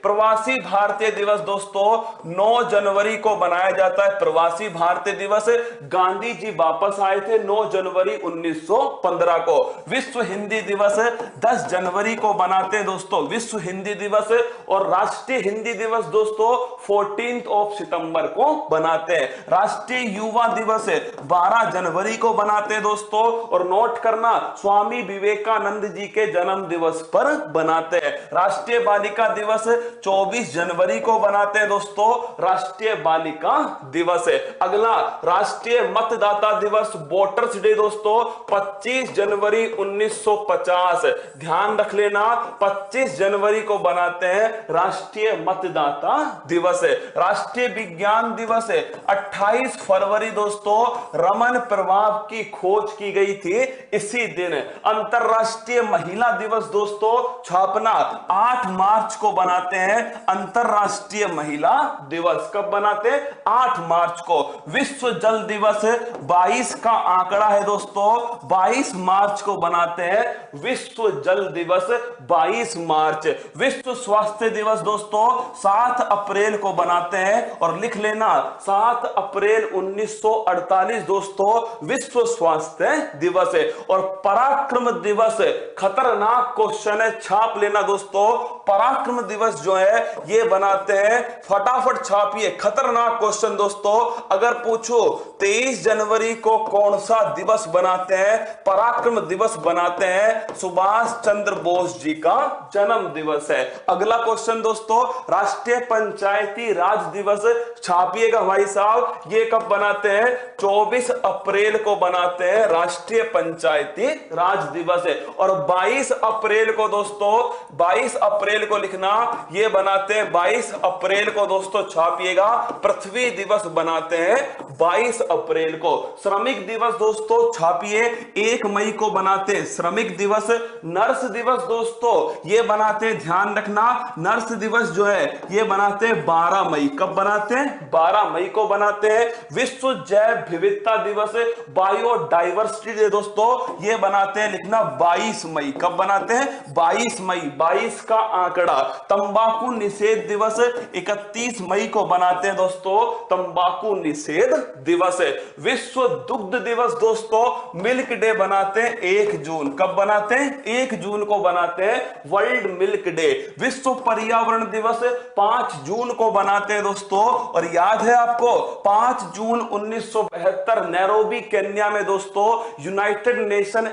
प्रवासी भारतीय दिवस दोस्तों 9 जनवरी को मनाया जाता है। प्रवासी भारतीय दिवस गांधी जी वापस आए थे 9 जनवरी 1915 को। विश्व हिंदी दिवस 10 जनवरी को मनाते हैं दोस्तों, विश्व हिंदी दिवस। और राष्ट्रीय हिंदी दिवस दोस्तों 14 सितंबर को बनाते हैं। राष्ट्रीय युवा दिवस 12 जनवरी को बनाते हैं दोस्तों। और नोट करना, स्वामी विवेकानंद जी के जन्म दिवस पर बनाते हैं। राष्ट्रीय बालिका दिवस 24 जनवरी को बनाते हैं दोस्तों, राष्ट्रीय बालिका दिवस है। अगला राष्ट्रीय मतदाता दिवस वोटर्स डे दोस्तों 25 जनवरी 1950। ध्यान रख लेना, 25 जनवरी को बनाते हैं राष्ट्रीय मतदाता दिवस है। राष्ट्रीय विज्ञान दिवस है 28 फरवरी दोस्तों, रमन प्रभाव की खोज की गई थी इसी दिन। अंतरराष्ट्रीय महिला दिवस दोस्तों छापना 8 मार्च को बनाते हैं अंतरराष्ट्रीय महिला दिवस। कब बनाते हैं? 8 मार्च को। विश्व जल दिवस 22 का आंकड़ा है दोस्तों, 22 मार्च को बनाते हैं विश्व जल दिवस 22 मार्च। विश्व स्वास्थ्य दिवस दोस्तों 7 अप्रैल को बनाते हैं। और लिख लेना 7 अप्रैल 1948 दोस्तों विश्व स्वास्थ्य दिवस है। और पराक्रम दिवस खतरनाक क्वेश्चन है, छाप लेना दोस्तों। पराक्रम दिवस जो है ये बनाते हैं, फटाफट छापिए, खतरनाक क्वेश्चन दोस्तों। अगर पूछो 23 जनवरी को कौन सा दिवस बनाते हैं? पराक्रम दिवस बनाते हैं, सुभाष चंद्र बोस जी का जन्म दिवस है। अगला क्वेश्चन दोस्तों राष्ट्रीय पंचायती राज दिवस, छापिएगा भाई साहब, ये कब बनाते हैं? 24 अप्रैल को बनाते हैं राष्ट्रीय पंचायती राज दिवस है। और 22 अप्रैल को दोस्तों, 22 अप्रैल को लिखना, ये बनाते हैं 22 अप्रैल को दोस्तों, छापिएगा, पृथ्वी दिवस बनाते हैं 22 अप्रैल को। श्रमिक दिवस दोस्तों छापिए 1 मई को बनाते हैं श्रमिक दिवस। नर्स दिवस दोस्तों ये बनाते हैं, ध्यान रखना, नर्स दिवस जो है ये बनाते हैं 12 मई। कब बनाते हैं? 12 मई को बनाते हैं। विश्व जैव विविधता दिवस बायोडाइवर्सिटी डे दोस्तों ये बनाते हैं, लिखना 22 मई। कब बनाते हैं? 22 मई, 22 का आंकड़ा। तंबाकू निषेध दिवस 31 मई को बनाते हैं दोस्तों, तंबाकू निषेध दिवस है। विश्व दुग्ध दिवस दोस्तों मिल्क डे बनाते हैं 1 जून। कब बनाते हैं? 1 जून को बनाते हैं वर्ल्ड मिल्क डे। विश्व पर्यावरण दिवस 5 जून को बनाते हैं दोस्तों। और याद है आपको 5 जून 1972 नैरोबी केन्या में दोस्तों यूनाइटेड नेशन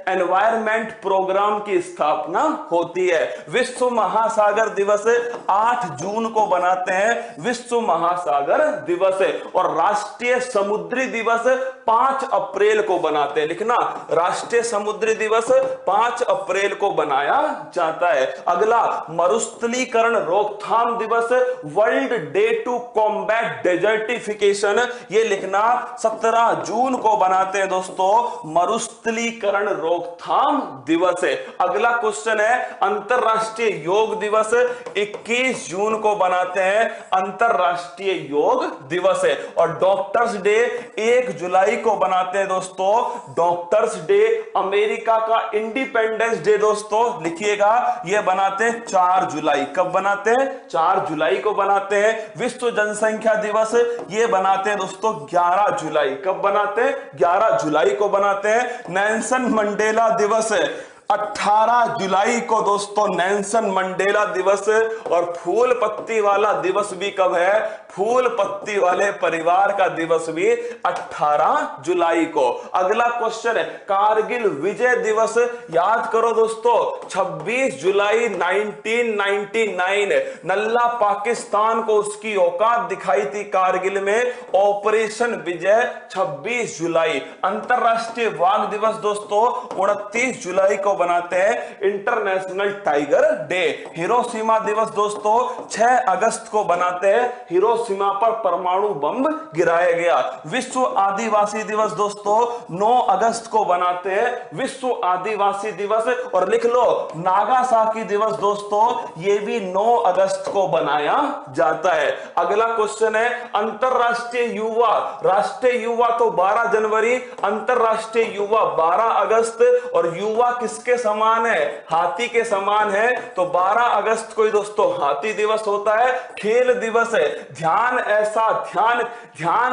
एनवायरमेंट प्रोग्राम की स्थापना होती है। विश्व महासागर दिवस 8 जून को बनाते हैं विश्व महासागर दिवस है। और राष्ट्रीय समुद्री दिवस 5 अप्रैल को बनाते हैं, लिखना, राष्ट्रीय समुद्री दिवस 5 अप्रैल को बनाया जाता है। अगला मरुस्थलीकरण रोकथाम दिवस world day to combat desertification, ये लिखना 17 जून को बनाते हैं दोस्तों, मरुस्थलीकरण रोकथाम दिवस है। अगला क्वेश्चन है अंतरराष्ट्रीय योग दिवस 21 जून को बनाते हैं अंतरराष्ट्रीय योग दिवस है। और डॉक्टर्स डे 1 जुलाई को बनाते हैं दोस्तों, डॉक्टर्स डे। अमेरिका का इंडिपेंडेंस डे दोस्तों लिखिएगा ये बनाते हैं 4 जुलाई। कब बनाते हैं? 4 जुलाई को बनाते हैं। विश्व जनसंख्या दिवस ये बनाते हैं दोस्तों 11 जुलाई। कब बनाते हैं? 11 जुलाई को बनाते हैं। नेल्सन मंडेला दिवस 18 जुलाई को दोस्तों नेल्सन मंडेला दिवस। और फूल पत्ती वाला दिवस भी कब है? फूल पत्ती वाले परिवार का दिवस भी 18 जुलाई को। अगला क्वेश्चन है कारगिल विजय दिवस, याद करो दोस्तों 26 जुलाई 1999 नल्ला पाकिस्तान को उसकी औकात दिखाई थी कारगिल में, ऑपरेशन विजय 26 जुलाई। अंतरराष्ट्रीय बाघ दिवस दोस्तों 29 जुलाई को बनाते हैं इंटरनेशनल टाइगर डे। हिरोशिमा दिवस दोस्तों 6 अगस्त को बनाते हैं, हिरोशिमा पर परमाणु बम गिराया गया। विश्व आदिवासी दिवस दोस्तों 9 अगस्त को बनाते हैं विश्व आदिवासी दिवस। और लिख लो नागासाकी दिवस दोस्तों ये भी 9 अगस्त को बनाया जाता है। अगला क्वेश्चन है अंतरराष्ट्रीय युवा, राष्ट्रीय युवा तो 12 जनवरी, अंतरराष्ट्रीय युवा 12 अगस्त। और युवा किसके किसके समान है? हाथी के समान है। तो 12 अगस्त को ही दोस्तों हाथी दिवस होता है, खेल दिवस है। ध्यान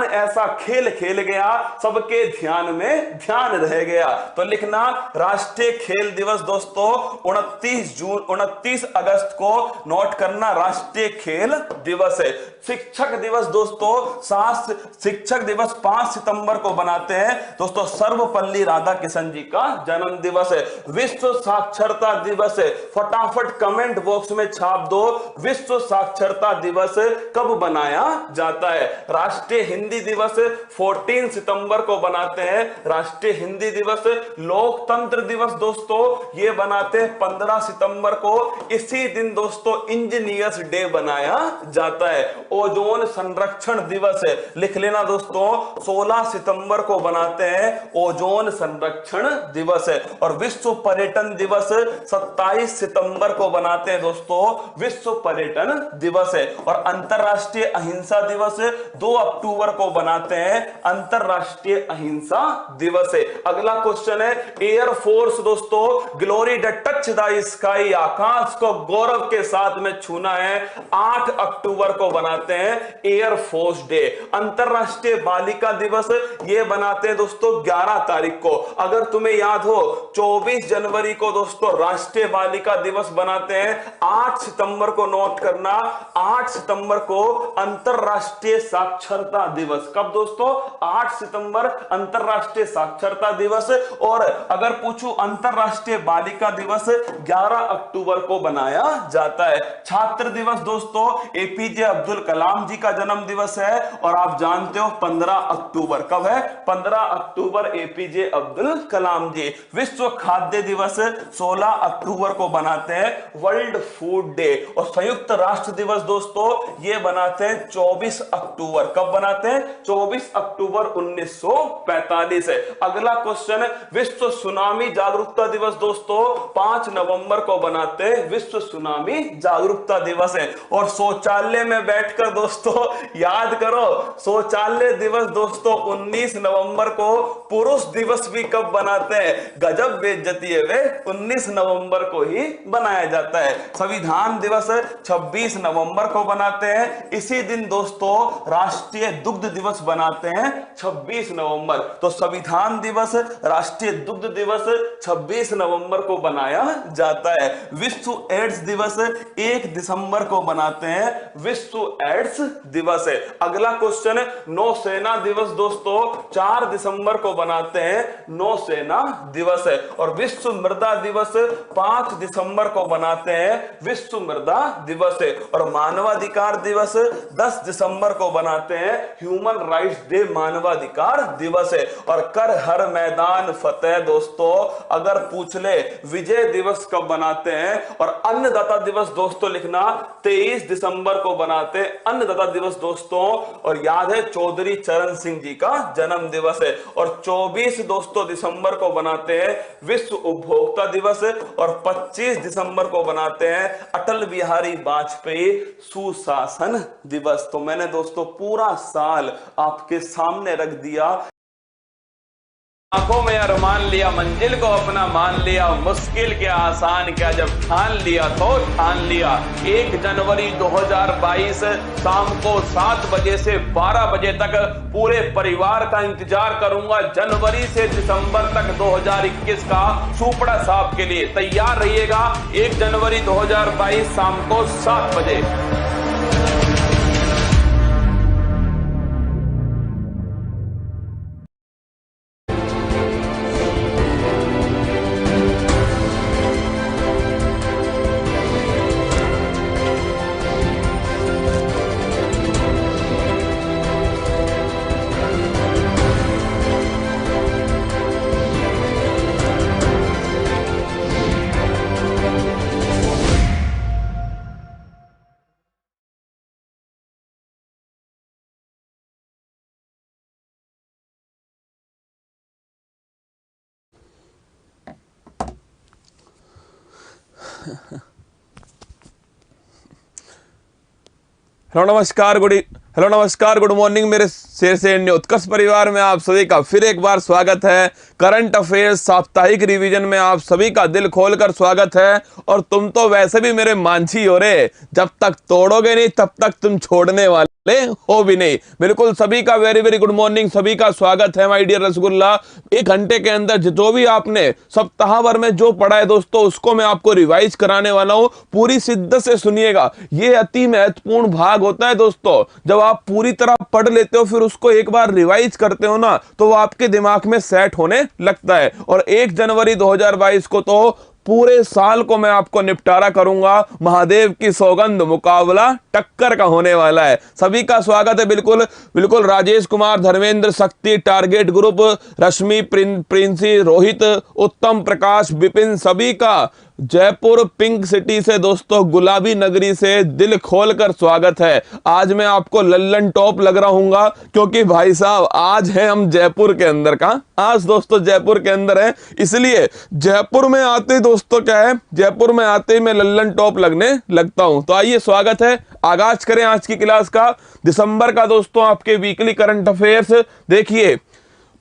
ऐसा खेल खेल गया, सबके ध्यान में ध्यान रह गया। तो लिखना राष्ट्रीय खेल दिवस दोस्तों 29 अगस्त को नोट करना, राष्ट्रीय खेल दिवस है। शिक्षक दिवस दोस्तों शिक्षक दिवस 5 सितंबर को बनाते हैं दोस्तों, सर्वपल्ली राधाकिशन जी का जन्म दिवस है। विश्व साक्षरता दिवस है, फटाफट कमेंट बॉक्स में छाप दो, विश्व साक्षरता दिवस कब बनाया जाता है? राष्ट्रीय हिंदी दिवस 14 सितंबर को बनाते हैं, राष्ट्रीय हिंदी दिवस। लोकतंत्र दिवस दोस्तों ये बनाते हैं 15 सितंबर को, इसी दिन दोस्तों इंजीनियर्स डे बनाया जाता है। ओजोन संरक्षण दिवस है, लिख लेना दोस्तों 16 सितंबर को बनाते हैं, ओजोन संरक्षण दिवस है। और विश्व पर्यटन दिवस 27 सितंबर को बनाते हैं दोस्तों, विश्व पर्यटन दिवस है। और अंतरराष्ट्रीय अहिंसा दिवस 2 अक्टूबर को बनाते हैं, अंतरराष्ट्रीय अहिंसा दिवस है। अगला क्वेश्चन है एयरफोर्स दोस्तों, glory the touch the sky, आकाश को गौरव के साथ में छूना है, 8 अक्टूबर को बनाते हैं एयरफोर्स डे। अंतरराष्ट्रीय बालिका दिवस ये बनाते हैं दोस्तों 11 तारीख को। अगर तुम्हें याद हो 24 जनवरी को दोस्तों राष्ट्रीय बालिका दिवस बनाते हैं, 8 सितंबर को नोट करना, 8 सितंबर को अंतरराष्ट्रीय साक्षरता दिवस। कब दोस्तों? 8 सितंबर अंतरराष्ट्रीय साक्षरता दिवस। और अगर पूछूं अंतरराष्ट्रीय बालिका दिवस 11 अक्टूबर को बनाया जाता है। छात्र दिवस दोस्तों एपीजे अब्दुल कलाम जी का जन्म दिवस है, और आप जानते हो 15 अक्टूबर कब है? 15 अक्टूबर एपीजे अब्दुल कलाम जी। विश्व खाद्य दिवस 16 अक्टूबर को बनाते हैं, वर्ल्ड फूड डे। और संयुक्त राष्ट्र दिवस दोस्तों ये बनाते हैं 24 अक्टूबर। कब बनाते हैं? 24 अक्टूबर 1945 है। अगला क्वेश्चन विश्व सुनामी जागरूकता दिवस दोस्तों 5 नवंबर को बनाते हैं, विश्व सुनामी जागरूकता दिवस है। और शौचालय में बैठकर दोस्तों याद करो, शौचालय दिवस दोस्तों 19 नवंबर को। पुरुष दिवस भी कब बनाते हैं? गजब बेइज्जती है वे, 19 नवंबर को ही बनाया जाता है। संविधान दिवस 26 नवंबर को बनाते हैं, इसी दिन दोस्तों राष्ट्रीय दुग्ध दिवस बनाते हैं 26 नवंबर। तो संविधान दिवस, राष्ट्रीय दुग्ध दिवस 26 नवंबर को बनाया जाता है। विश्व एड्स दिवस 1 दिसंबर को बनाते हैं, विश्व एड्स दिवस है। अगला क्वेश्चन नौसेना दिवस दोस्तों 4 दिसंबर को बनाते हैं, नौसेना दिवस है। और विश्व मृदा दिवस 5 दिसंबर को बनाते हैं, विश्व मृदा दिवस है। और मानवाधिकार दिवस 10 दिसंबर को बनाते हैं, ह्यूमन राइट्स डे मानवाधिकार दिवस है। और कर हर मैदान फतेह दोस्तों अगर पूछ ले विजय दिवस कब बनाते हैं? और अन्नदाता दिवस दोस्तों लिखना 23 दिसंबर को बनाते हैं, अन्नदाता दिवस दोस्तों। और याद है चौधरी चरण सिंह जी का जन्म दिवस है। और 24 दोस्तों दिसंबर को बनाते हैं विश्व उपभोक्ता दिवस। और 25 दिसंबर को बनाते हैं अटल बिहारी वाजपेयी सुशासन दिवस। तो मैंने दोस्तों पूरा साल आपके सामने रख दिया, आंखों में अरमान लिया, मंजिल को अपना मान लिया, मुश्किल क्या आसान क्या, जब ठान लिया तो ठान लिया। 1 जनवरी 2022 शाम को 7 बजे से 12 बजे तक पूरे परिवार का इंतजार करूंगा, जनवरी से दिसंबर तक 2021 का सुपड़ा साहब के लिए तैयार रहिएगा। 1 जनवरी 2022 शाम को 7 बजे। हेलो नमस्कार, गुड हेलो नमस्कार गुड मॉर्निंग मेरे शेर से उत्कर्ष परिवार में आप सभी का फिर एक बार स्वागत है। करंट अफेयर्स साप्ताहिक रिवीजन में आप सभी का दिल खोलकर स्वागत है। और तुम तो वैसे भी मेरे मांझी हो रे, जब तक तोड़ोगे नहीं तब तक तुम छोड़ने वाले हो भी नहीं। बिल्कुल सभी का वेरी वेरी गुड मॉर्निंग, सभी का स्वागत है माय डियर रसगुल्ला। एक घंटे के अंदर जो भी आपने सप्ताह भर में जो पढ़ा है दोस्तों, उसको मैं आपको रिवाइज कराने वाला हूं। पूरी शिद्दत से सुनिएगा, ये अति महत्वपूर्ण भाग होता है दोस्तों। जब आप पूरी तरह पढ़ लेते हो फिर उसको एक बार रिवाइज करते हो ना, तो वो आपके दिमाग में सेट होने लगता है। और 1 जनवरी 2022 को तो पूरे साल को मैं आपको निपटारा करूंगा। महादेव की सौगंध, मुकाबला टक्कर का होने वाला है। सभी का स्वागत है। बिल्कुल बिल्कुल राजेश कुमार, धर्मेंद्र, शक्ति, टारगेट ग्रुप, रश्मि, प्रिंसी, रोहित, उत्तम प्रकाश, विपिन, सभी का जयपुर पिंक सिटी से दोस्तों, गुलाबी नगरी से दिल खोलकर स्वागत है। आज मैं आपको लल्लन टॉप लग रहा हूंगा क्योंकि भाई साहब आज है हम जयपुर के अंदर का, आज दोस्तों जयपुर के अंदर है, इसलिए जयपुर में आते दोस्तों क्या है, जयपुर में आते ही मैं लल्लन टॉप लगने लगता हूं। तो आइए स्वागत है, आगाज करें आज की क्लास का। दिसंबर का दोस्तों आपके वीकली करंट अफेयर्स देखिए।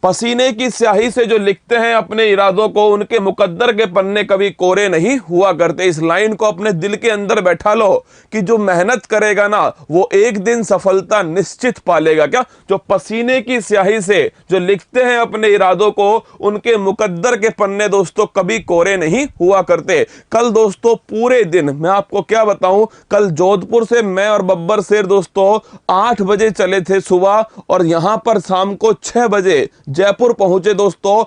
पसीने की स्याही से जो लिखते हैं अपने इरादों को, उनके मुकद्दर के पन्ने कभी कोरे नहीं हुआ करते। इस लाइन को अपने दिल के अंदर बैठा लो कि जो मेहनत करेगा ना वो एक दिन सफलता निश्चित पालेगा। क्या, जो पसीने की स्याही से जो लिखते हैं अपने इरादों को, उनके मुकद्दर के पन्ने दोस्तों कभी कोरे नहीं हुआ करते। कल दोस्तों पूरे दिन मैं आपको क्या बताऊं, कल जोधपुर से मैं और बब्बर शेर दोस्तों 8 बजे चले थे सुबह, और यहां पर शाम को 6 बजे जयपुर पहुंचे दोस्तों।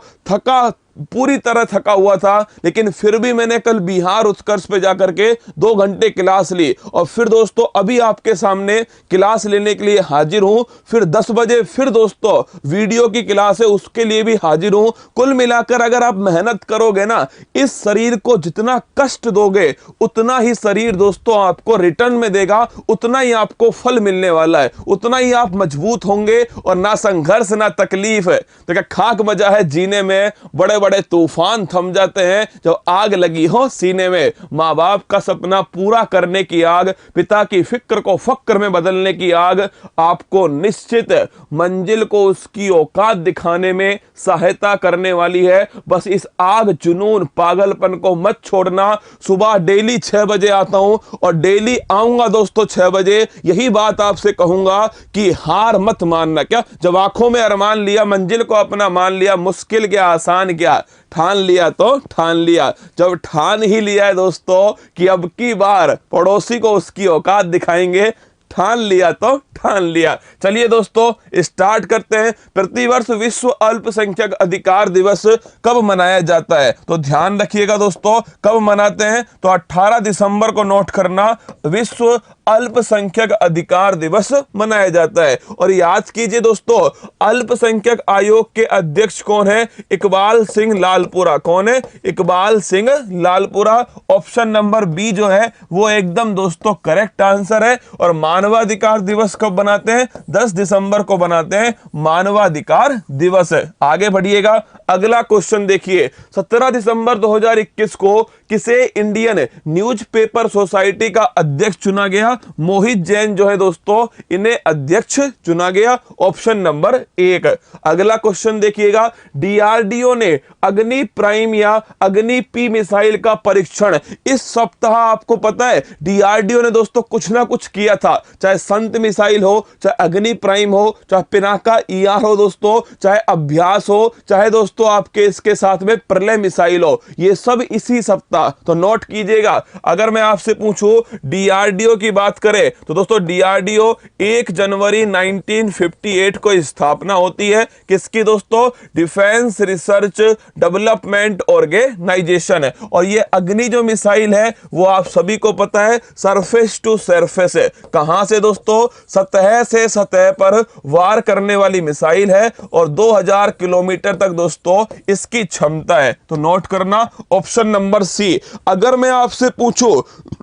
पूरी तरह थका हुआ था, लेकिन फिर भी मैंने कल बिहार उत्कर्ष पे जाकर के 2 घंटे क्लास ली। और फिर दोस्तों अभी आपके सामने क्लास लेने के लिए हाजिर हूं। फिर 10 बजे फिर दोस्तों वीडियो की क्लास है, उसके लिए भी हाजिर हूं। कुल मिलाकर अगर आप मेहनत करोगे ना, इस शरीर को जितना कष्ट दोगे उतना ही शरीर दोस्तों आपको रिटर्न में देगा, उतना ही आपको फल मिलने वाला है, उतना ही आप मजबूत होंगे। और ना संघर्ष ना तकलीफ है तो क्या खाक मजा है जीने में। बड़े बड़े तूफान थम जाते हैं जब आग लगी हो सीने में। माँ बाप का सपना पूरा करने की आग, पिता की फिक्र को फक्र में बदलने की आग आपको निश्चित मंजिल को उसकी औकात दिखाने में सहायता करने वाली है। बस इस आग, जुनून, पागलपन को मत छोड़ना। सुबह डेली 6 बजे आता हूं और डेली आऊंगा दोस्तों 6 बजे। यही बात आपसे कहूंगा कि हार मत मानना। क्या, जब आंखों में अरमान लिया, मंजिल को अपना मान लिया, मुश्किल क्या आसान क्या, ठान लिया तो ठान लिया। जब ठान ही लिया है दोस्तों कि अब की बार पड़ोसी को उसकी औकात दिखाएंगे, ठान लिया तो ठान लिया। चलिए दोस्तों स्टार्ट करते हैं। प्रतिवर्ष विश्व अल्पसंख्यक अधिकार दिवस कब मनाया जाता है, तो ध्यान रखिएगा दोस्तों कब मनाते हैं, तो 18 दिसंबर को नोट करना, विश्व अल्पसंख्यक अधिकार दिवस मनाया जाता है। और याद कीजिए दोस्तों, अल्पसंख्यक आयोग के अध्यक्ष कौन है, इकबाल सिंह लालपुरा। कौन है, Iqbal Singh Lalpura. Option number B जो है वो एकदम दोस्तों करेक्ट आंसर है। और मानवाधिकार दिवस कब बनाते हैं, 10 दिसंबर को बनाते हैं मानवाधिकार दिवस है। आगे बढ़िएगा, अगला क्वेश्चन देखिए। 17 दिसंबर 2021 को किसे इंडियन न्यूज़पेपर सोसाइटी का अध्यक्ष चुना गया, मोहित जैन जो है दोस्तों इन्हें अध्यक्ष चुना गया। Option number 1। अगला क्वेश्चन देखिएगा, डीआरडीओ ने अग्नि प्राइम या अग्नि पी मिसाइल का परीक्षण इस सप्ताह, आपको पता है डीआरडीओ ने दोस्तों कुछ ना कुछ किया था, चाहे संत मिसाइल हो, चाहे अग्नि प्राइम हो, चाहे पिनाका ईआर हो दोस्तों, चाहे अभ्यास हो, चाहे दोस्तों आपके इसके साथ में प्रलय मिसाइल हो, ये सब इसी सप्ताह। तो नोट कीजिएगा, अगर मैं आपसे पूछूं डीआरडीओ की बात करें तो दोस्तों डीआरडीओ 1 जनवरी 1958 को स्थापना होती है। किसकी दोस्तों, डिफेंस रिसर्च डेवलपमेंट ऑर्गेनाइजेशन है। और ये अग्नि जो मिसाइल है वो आप सभी को पता है सरफेस टू सरफेस है। कहां से दोस्तों, सतह से सतह पर वार करने वाली मिसाइल है और 2000 किलोमीटर तक दोस्तों इसकी क्षमता है। तो नोट करना ऑप्शन नंबर सी। अगर मैं आपसे पूछूं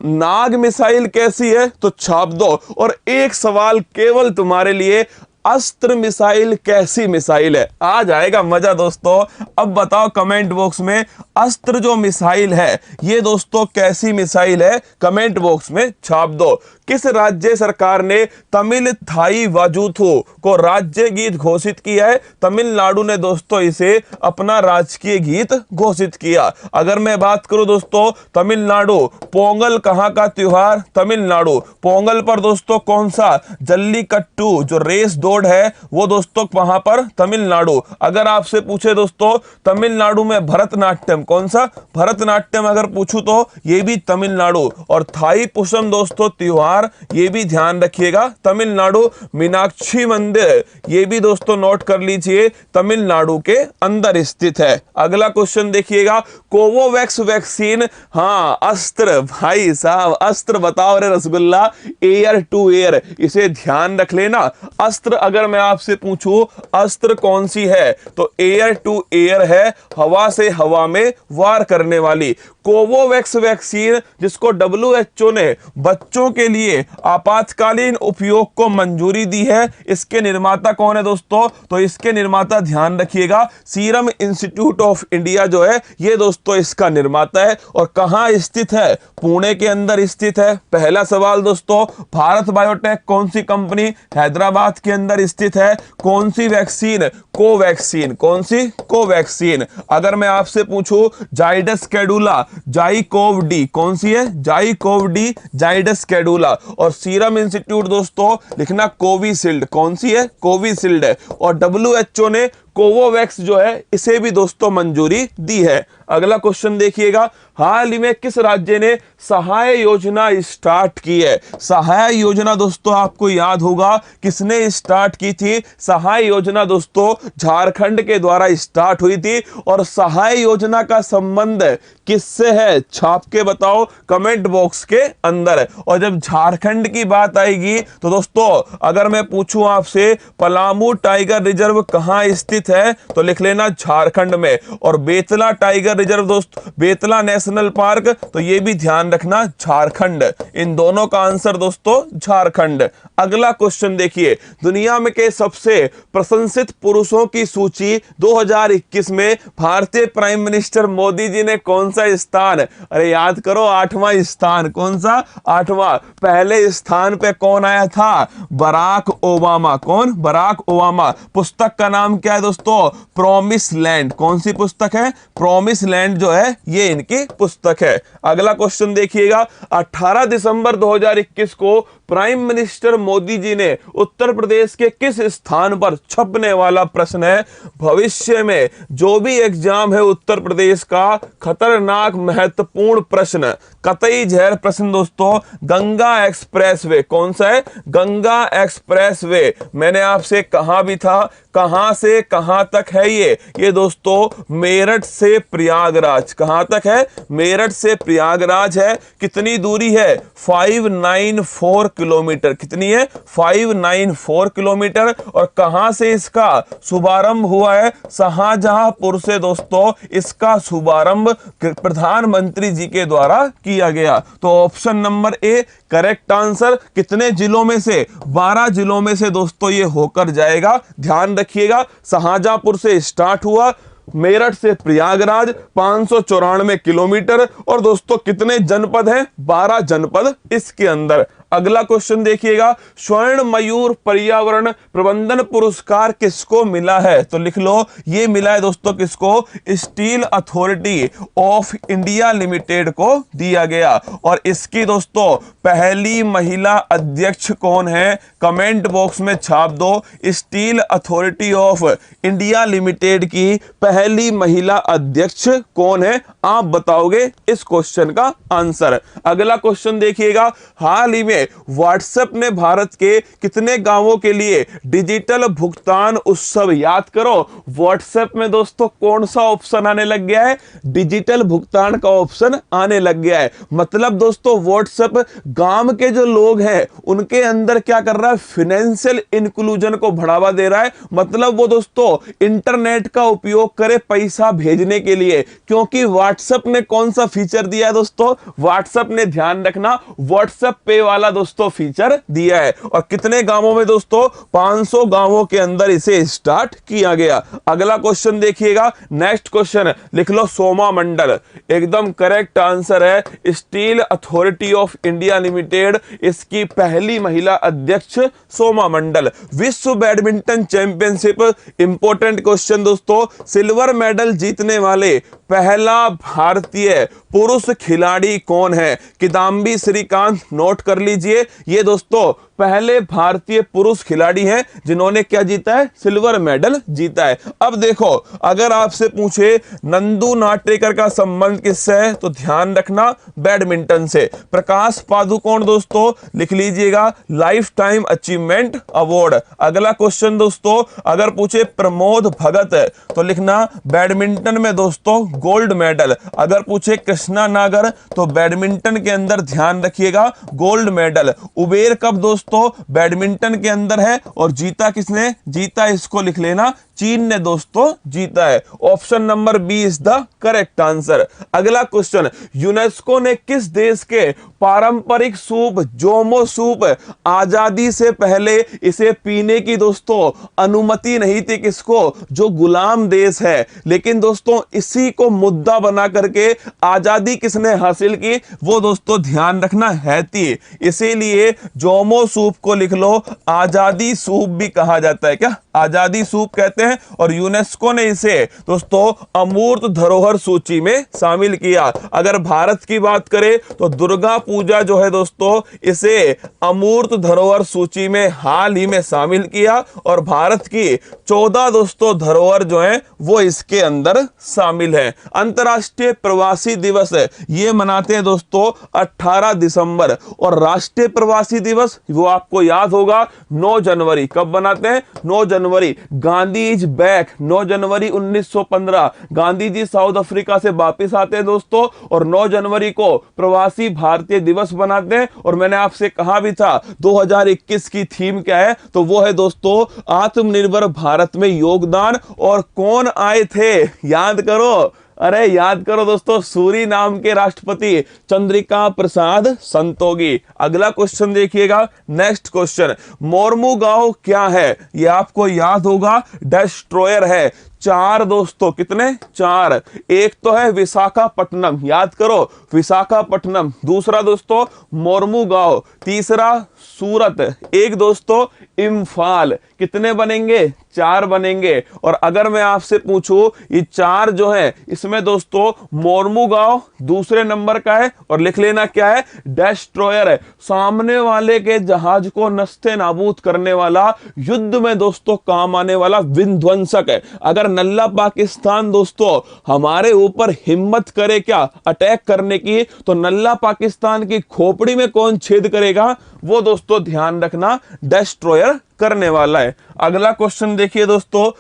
नाग मिसाइल कैसी है तो छाप दो। और एक सवाल केवल तुम्हारे लिए, अस्त्र मिसाइल कैसी मिसाइल है? आ जाएगा मजा दोस्तों। अब बताओ कमेंट बॉक्स में, अस्त्र जो मिसाइल है ये दोस्तों कैसी मिसाइल है? कमेंट बॉक्स में छाप दो। किस राज्य सरकार ने तमिल थाई वाजुथु को राज्य गीत घोषित किया है? तमिलनाडु ने दोस्तों इसे अपना राजकीय गीत घोषित किया। अगर मैं बात करूं दोस्तों तमिलनाडु, पोंगल कहां का त्योहार? तमिलनाडु। पोंगल पर दोस्तों कौन सा? जल्लीकट्टू जो रेस दौड़ है वो दोस्तों वहां पर तमिलनाडु। अगर आपसे पूछे दोस्तों तमिलनाडु में भरतनाट्यम कौन सा? भरतनाट्यम अगर पूछूं तो ये भी तमिलनाडु। और थाई पुसम दोस्तों त्योहार, ये भी ध्यान रखिएगा तमिलनाडु। मीनाक्षी मंदिर ये भी दोस्तों नोट कर लीजिए तमिलनाडु के अंदर स्थित है। अगला क्वेश्चन देखिएगा, कोवोवैक्स वैक्सीन, हाँ अस्त्र भाई साहब, अस्त्र बताओ रे रसगुल्ला, एयर टू एयर, इसे ध्यान रख लेना। अस्त्र अगर मैं आपसे पूछूं अस्त्र कौन सी है तो एयर टू एयर है, हवा से हवा में वार करने वाली। कोवोवैक्स वैक्सीन जिसको WHO ने बच्चों के लिए आपातकालीन उपयोग को मंजूरी दी है, इसके निर्माता कौन है दोस्तों? तो इसके निर्माता ध्यान रखिएगा सीरम इंस्टीट्यूट ऑफ इंडिया जो है ये दोस्तों इसका निर्माता है। और कहां स्थित है? पुणे के अंदर स्थित है। पहला सवाल दोस्तों, भारत बायोटेक कौन सी कंपनी? हैदराबाद के अंदर स्थित है। कौन सी वैक्सीन? कोवैक्सीन। कौन सी? कोवैक्सीन। अगर मैं आपसे पूछूं जाइडस कैडुला, जाइकोव डी कौन सी है? जाइकोव डी, जाइडस कैडुला। और सीरम इंस्टीट्यूट दोस्तों लिखना कोविशील्ड, कौन सी है? कोविशील्ड है। और WHO ने कोवोवैक्स जो है इसे भी दोस्तों मंजूरी दी है। अगला क्वेश्चन देखिएगा, हाल ही में किस राज्य ने सहाय योजना स्टार्ट की है? सहाय योजना दोस्तों आपको याद होगा किसने स्टार्ट की थी? सहाय योजना दोस्तों झारखंड के द्वारा स्टार्ट हुई थी। और सहाय योजना का संबंध किससे है? छाप के बताओ कमेंट बॉक्स के अंदर। और जब झारखंड की बात आएगी तो दोस्तों अगर मैं पूछूं आपसे पलामू टाइगर रिजर्व कहां स्थित है तो लिख लेना झारखंड में। और बेतला टाइगर रिजर्व दोस्त, बेतला नेशनल पार्क, तो ये भी ध्यान रखना झारखंड। इन दोनों का आंसर दोस्तों झारखंड। अगला क्वेश्चन देखिए, दुनिया में के सबसे प्रशंसित पुरुषों की सूची 2021 में भारतीय प्राइम मिनिस्टर मोदी जी ने कौन सा स्थान? अरे याद करो, 8वां स्थान। कौन सा? 8वां। पहले स्थान पे कौन आया था? Barack Obama. कौन? Barack Obama. पुस्तक का नाम क्या है दोस्तों? Promise land. कौन सी पुस्तक है? प्रॉमिस लैंड जो है ये इनकी पुस्तक है। अगला क्वेश्चन देखिएगा, 18 दिसंबर 2021 को प्राइम मिनिस्टर मोदी जी ने उत्तर प्रदेश के किस स्थान पर, छपने वाला प्रश्न है, भविष्य में जो भी एग्जाम है उत्तर प्रदेश का खतरनाक महत्वपूर्ण प्रश्न, कतई जहर प्रश्न दोस्तों, गंगा एक्सप्रेसवे। कौन सा है? गंगा एक्सप्रेसवे। मैंने आपसे कहा भी था कहां से कहां तक है ये दोस्तों मेरठ से प्रयागराज। कहां तक है? मेरठ से प्रयागराज है। कितनी दूरी है? 594 किलोमीटर। कितनी है? 594 किलोमीटर। और कहां से इसका शुभारंभ हुआ है? शाहजहांपुर से दोस्तों इसका शुभारंभ प्रधानमंत्री जी के द्वारा किया गया। तो option number A correct answer. कितने जिलों में से? 12 जिलों में से दोस्तों ये होकर जाएगा। ध्यान रखिएगा, शाहजहांपुर से स्टार्ट हुआ, मेरठ से प्रयागराज 594 किलोमीटर। और दोस्तों कितने जनपद हैं? 12 जनपद इसके अंदर। अगला क्वेश्चन देखिएगा, स्वर्ण मयूर पर्यावरण प्रबंधन पुरस्कार किसको मिला है? तो लिख लो, ये मिला है दोस्तों किसको? Steel authority of India limited को दिया गया। और इसकी दोस्तों पहली महिला अध्यक्ष कौन है? कमेंट बॉक्स में छाप दो। Steel authority of India limited की पहली महिला अध्यक्ष कौन है? आप बताओगे इस क्वेश्चन का आंसर। अगला क्वेश्चन देखिएगा, हाल ही में व्हाट्सएप ने भारत के कितने गांवों के लिए डिजिटल भुगतान उत्सव, याद करो व्हाट्सएप में दोस्तों कौन सा ऑप्शन आने लग गया है? डिजिटल भुगतान का ऑप्शन आने लग गया है। मतलब दोस्तों व्हाट्सएप गांव के जो लोग हैं उनके अंदर क्या कर रहा है? फाइनेंशियल इंक्लूजन को बढ़ावा दे रहा है। मतलब वो दोस्तों इंटरनेट का उपयोग करे पैसा भेजने के लिए। क्योंकि व्हाट्सएप ने कौन सा फीचर दिया है दोस्तों? व्हाट्सएप ने, ध्यान रखना, व्हाट्सएप पे वाला वाला दोस्तों फीचर दिया है। और कितने गांवों में दोस्तों, 500 गांवों के अंदर इसे स्टार्ट किया गया। अगला क्वेश्चन देखिएगा, नेक्स्ट क्वेश्चन लिख लो सोमा मंडल। एकदम करेक्ट आंसर है steel authority of India limited, इसकी पहली महिला अध्यक्ष सोमा मंडल। विश्व बैडमिंटन चैंपियनशिप, इंपॉर्टेंट क्वेश्चन दोस्तों, सिल्वर मेडल जीतने वाले पहला भारतीय पुरुष खिलाड़ी कौन है? किदाम्बी श्रीकांत, नोट कर लीजिए, ये दोस्तों पहले भारतीय पुरुष खिलाड़ी हैं जिन्होंने क्या जीता है? सिल्वर मेडल जीता है। अब देखो, अगर आपसे पूछे नंदू नाटेकर का संबंध किससे है, तो ध्यान रखना बैडमिंटन से। प्रकाश पादुकोण दोस्तों लिख लीजिएगा, लाइफ टाइम अचीवमेंट अवार्ड। अगला क्वेश्चन दोस्तों, अगर पूछे प्रमोद भगत तो लिखना बैडमिंटन में दोस्तों गोल्ड मेडल। अगर पूछे कृष्णा नागर तो बैडमिंटन के अंदर ध्यान रखिएगा गोल्ड मेडल। उबेर कप दोस्तों बैडमिंटन के अंदर है, और जीता किसने? जीता, इसको लिख लेना, चीन ने दोस्तों जीता है। Option number B is the correct answer. अगला क्वेश्चन, यूनेस्को ने किस देश के पारंपरिक सूप जोमो सूप आजादी से पहले इसे पीने की दोस्तों अनुमति नहीं थी? किसको? जो गुलाम देश है। लेकिन दोस्तों इसी को मुद्दा बना करके आजादी किसने हासिल की? वो दोस्तों ध्यान रखना हैती। इसीलिए जोमो सूप को लिख लो, आजादी सूप भी कहा जाता है। क्या? आजादी सूप कहते हैं। और यूनेस्को ने इसे दोस्तों अमूर्त धरोहर सूची में शामिल किया। अगर भारत की बात करें तो दुर्गा पूजा जो है दोस्तों, इसे अमूर्त धरोहर सूची में हाल ही में शामिल किया, और भारत की 14 दोस्तों धरोहर जो है वो इसके अंदर शामिल है। अंतर्राष्ट्रीय प्रवासी दिवस ये मनाते हैं दोस्तों 18 दिसंबर, और राष्ट्रीय प्रवासी दिवस वो आपको याद होगा 9 जनवरी। कब बनाते हैं? 9 जनवरी। गांधी इज बैक, 9 जनवरी 1915 गांधी जी साउथ अफ्रीका से वापस आते हैं दोस्तों, और 9 जनवरी को प्रवासी भारतीय दिवस बनाते हैं। और मैंने आपसे कहा भी था 2021 की थीम क्या है, तो वो है दोस्तों आत्मनिर्भर भारत में योगदान। और कौन आए थे? याद करो, अरे याद करो दोस्तों, सूरी नाम के राष्ट्रपति चंद्रिका प्रसाद संतोगी। अगला क्वेश्चन देखिएगा, नेक्स्ट क्वेश्चन, मोरमुगांव क्या है? ये आपको याद होगा, डिस्ट्रॉयर है। 4 दोस्तों, कितने? 4। एक तो है विशाखापट्टनम, याद करो विशाखापट्टनम। दूसरा दोस्तों मोरमुगांव। तीसरा सूरत। एक दोस्तों इम्फाल। कितने बनेंगे? 4 बनेंगे। और अगर मैं आपसे पूछूं ये 4 जो है, इसमें दोस्तों मोरमुगांव दूसरे नंबर का है, और लिख लेना क्या है? डिस्ट्रॉयर है। सामने वाले के जहाज को नस्ते नाबूद करने वाला, युद्ध में दोस्तों काम आने वाला विध्वंसक है। अगर नल्ला पाकिस्तान दोस्तों हमारे ऊपर हिम्मत करे क्या अटैक करने की, तो नल्ला पाकिस्तान की खोपड़ी में कौन छेद करेगा? वो दोस्तों ध्यान रखना डिस्ट्रॉयर करने वाला है। अगला क्वेश्चन देखिए दोस्तों,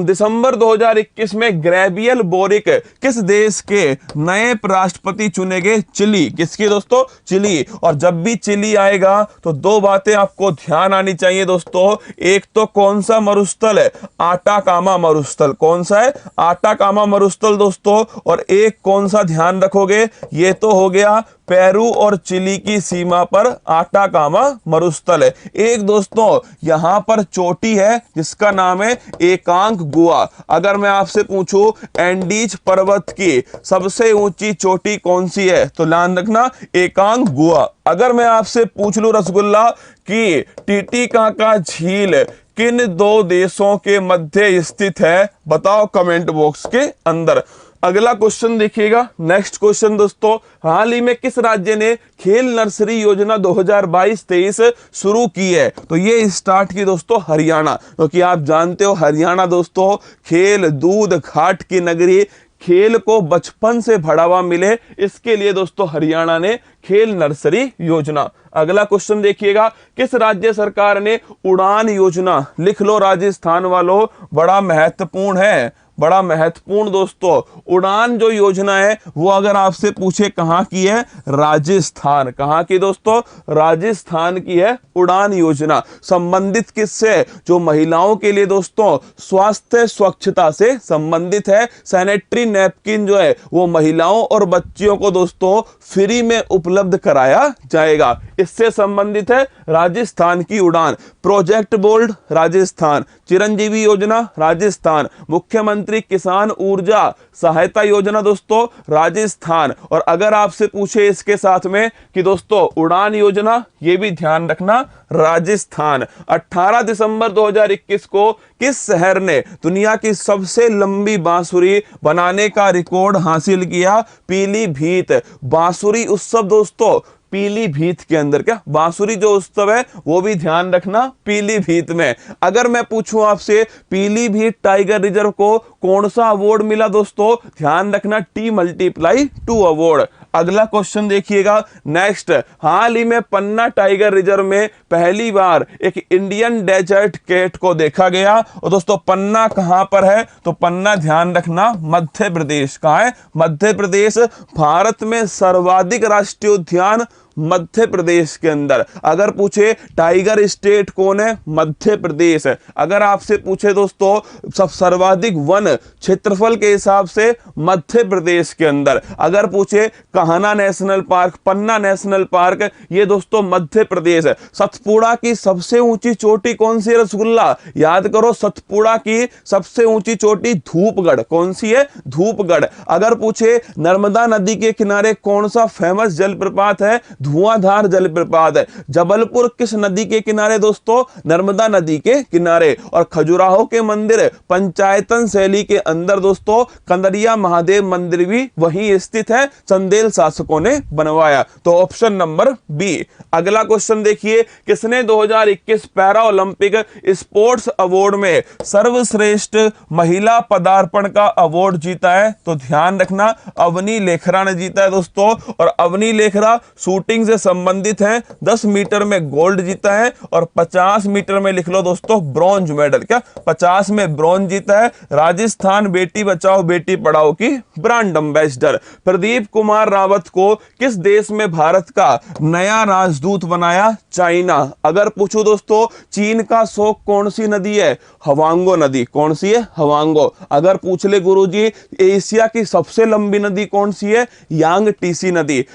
दिसंबर 2021 में गैब्रियल बोरिक किस देश के नए राष्ट्रपति चुने गए? चिली। किसकी दोस्तों? चिली। और जब भी चिली आएगा तो 2 बातें आपको ध्यान आनी चाहिए दोस्तों। एक तो कौन सा मरुस्थल है? आटाकामा मरुस्थल। कौन सा है? आटाकामा मरुस्थल दोस्तों। और एक कौन सा ध्यान रखोगे? ये तो हो गया पेरू और चिली की सीमा पर आटाकामा मरुस्थल है। एक दोस्तों यहां पर चोटी है जिसका नाम है एकांक गुआ। अगर मैं आपसे पूछूं एंडीज पर्वत की सबसे ऊंची चोटी कौन सी है, तो ध्यान रखना एकांक गुआ। अगर मैं आपसे पूछ लूं रसगुल्ला कि टीटीकाका झील किन 2 देशों के मध्य स्थित है, बताओ कमेंट बॉक्स के अंदर। अगला क्वेश्चन देखिएगा, नेक्स्ट क्वेश्चन दोस्तों, हाल ही में किस राज्य ने खेल नर्सरी योजना 2022-23 शुरू की है? तो ये स्टार्ट की दोस्तों हरियाणा, क्योंकि तो आप जानते हो हरियाणा दोस्तों खेल दूध घाट की नगरी, खेल को बचपन से बढ़ावा मिले, इसके लिए दोस्तों हरियाणा ने खेल नर्सरी योजना। अगला क्वेश्चन देखिएगा, किस राज्य सरकार ने उड़ान योजना, लिख लो राजस्थान वालों, बड़ा महत्वपूर्ण है, बड़ा महत्वपूर्ण दोस्तों उड़ान जो योजना है वो अगर आपसे पूछे कहां की है, राजस्थान। कहां की दोस्तों, राजस्थान की है उड़ान योजना। संबंधित किससे, जो महिलाओं के लिए दोस्तों स्वास्थ्य स्वच्छता से संबंधित है। सैनिटरी नैपकिन जो है वो महिलाओं और बच्चियों को दोस्तों फ्री में उपलब्ध कराया जाएगा, इससे संबंधित है राजस्थान की उड़ान। प्रोजेक्ट बोल्ड राजस्थान, चिरंजीवी योजना राजस्थान, मुख्यमंत्री किसान ऊर्जा सहायता योजना दोस्तों राजस्थान। और अगर आपसे पूछे इसके साथ में कि दोस्तों उड़ान योजना, ये भी ध्यान रखना राजस्थान। 18 दिसंबर 2021 को किस शहर ने दुनिया की सबसे लंबी बांसुरी बनाने का रिकॉर्ड हासिल किया, पीलीभीत। बांसुरी उत्सव दोस्तों पीलीभीत के अंदर, क्या बांसुरी जो उत्सव है वो भी ध्यान रखना पीलीभीत में। अगर मैं पूछूं आपसे पीलीभीत टाइगर रिजर्व को कौन सा अवार्ड मिला दोस्तों, ध्यान रखना T+2 अवार्ड। अगला क्वेश्चन देखिएगा नेक्स्ट, हाल ही में पन्ना टाइगर रिजर्व में पहली बार एक इंडियन डेजर्ट कैट को देखा गया। और दोस्तों पन्ना कहां पर है, तो पन्ना ध्यान रखना मध्य प्रदेश का है, मध्य प्रदेश। भारत में सर्वाधिक राष्ट्रीय उद्यान मध्य प्रदेश के अंदर। अगर पूछे टाइगर स्टेट कौन है, मध्य प्रदेश है। अगर आपसे पूछे दोस्तों सब सर्वाधिक वन क्षेत्रफल के हिसाब से मध्य प्रदेश के अंदर। अगर पूछे कान्हा नेशनल पार्क, पन्ना नेशनल पार्क, ये दोस्तों मध्य प्रदेश है। सतपुड़ा की सबसे ऊंची चोटी कौन सी है, रसगुल्ला। याद करो सतपुड़ा की सबसे ऊंची चोटी धूपगढ़, कौन सी है, धूपगढ़। अगर पूछे नर्मदा नदी के किनारे कौन सा फेमस जलप्रपात है, धुआंधार जलप्रपात है। जबलपुर किस नदी के किनारे दोस्तों, नर्मदा नदी के किनारे। और खजुराहो के मंदिर पंचायतन शैली के अंदर दोस्तों, कंदरिया महादेव मंदिर भी वहीं स्थित है, चंदेल शासकों ने बनवाया। तो ऑप्शन नंबर बी। अगला क्वेश्चन देखिए, किसने 2021 पैरा ओलंपिक स्पोर्ट्स अवार्ड में सर्वश्रेष्ठ महिला पदार्पण का अवार्ड जीता है, तो ध्यान रखना अवनी लेखरा ने जीता है दोस्तों। और अवनी लेखरा शूटिंग से संबंधित है, 10 मीटर में गोल्ड जीता है और 50 मीटर में लिख लो दोस्तों ब्रॉन्ज मेडल, क्या 50 में ब्रॉन्ज जीता है। राजस्थान बेटी बचाओ बेटी पढ़ाओ की ब्रांड एम्बेसडर। प्रदीप कुमार रावत को किस देश में भारत का नया राजदूत बनाया, चाइना। अगर पूछूं दोस्तों चीन का शोक कौन सी नदी है, हवांगो नदी, कौन सी है, हवांगो। अगर पूछ ले गुरुजी एशिया की सबसे लंबी नदी कौन सी है, यांगटीसी नदी।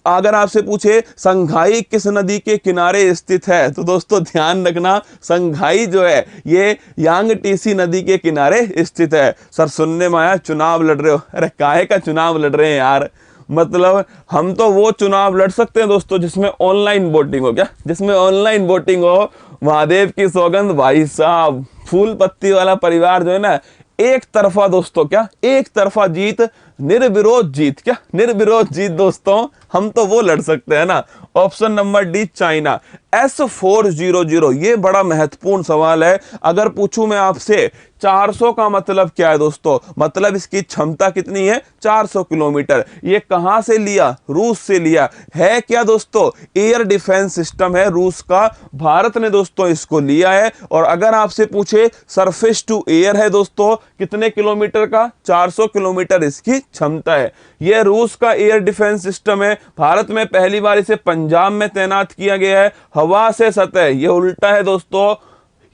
अगर आपसे पूछे संघाई किस नदी के किनारे स्थित है, तो दोस्तों ध्यान रखना संघाई जो है ये यांगटीसी नदी के किनारे स्थित है। सर सुनने में आया चुनाव लड़ रहे हो, अरे काहे का चुनाव लड़ रहे हैं यार, मतलब हम तो वो चुनाव लड़ सकते हैं दोस्तों जिसमें ऑनलाइन वोटिंग हो, क्या जिसमें ऑनलाइन वोटिंग हो। महादेव की सौगंध भाई साहब, फूल पत्ती वाला परिवार जो है ना, एक तरफा दोस्तों, क्या एक तरफा जीत, निर्विरोध जीत, क्या निर्विरोध जीत दोस्तों, हम तो वो लड़ सकते हैं ना। Option number D China. S400, ये बड़ा महत्वपूर्ण सवाल है। अगर पूछूं मैं आपसे 400 का मतलब क्या है दोस्तों, मतलब इसकी क्षमता कितनी है, 400 किलोमीटर। ये कहां से लिया, रूस से लिया है। क्या दोस्तों एयर डिफेंस सिस्टम है रूस का, भारत ने दोस्तों इसको लिया है। और अगर आपसे पूछे सरफेस टू एयर है दोस्तों, कितने किलोमीटर का, 400 किलोमीटर इसकी क्षमता है। यह रूस का एयर डिफेंस सिस्टम है। भारत में पहली बार इसे पंजाब में तैनात किया गया है। हवा से सतह, यह उल्टा है दोस्तों,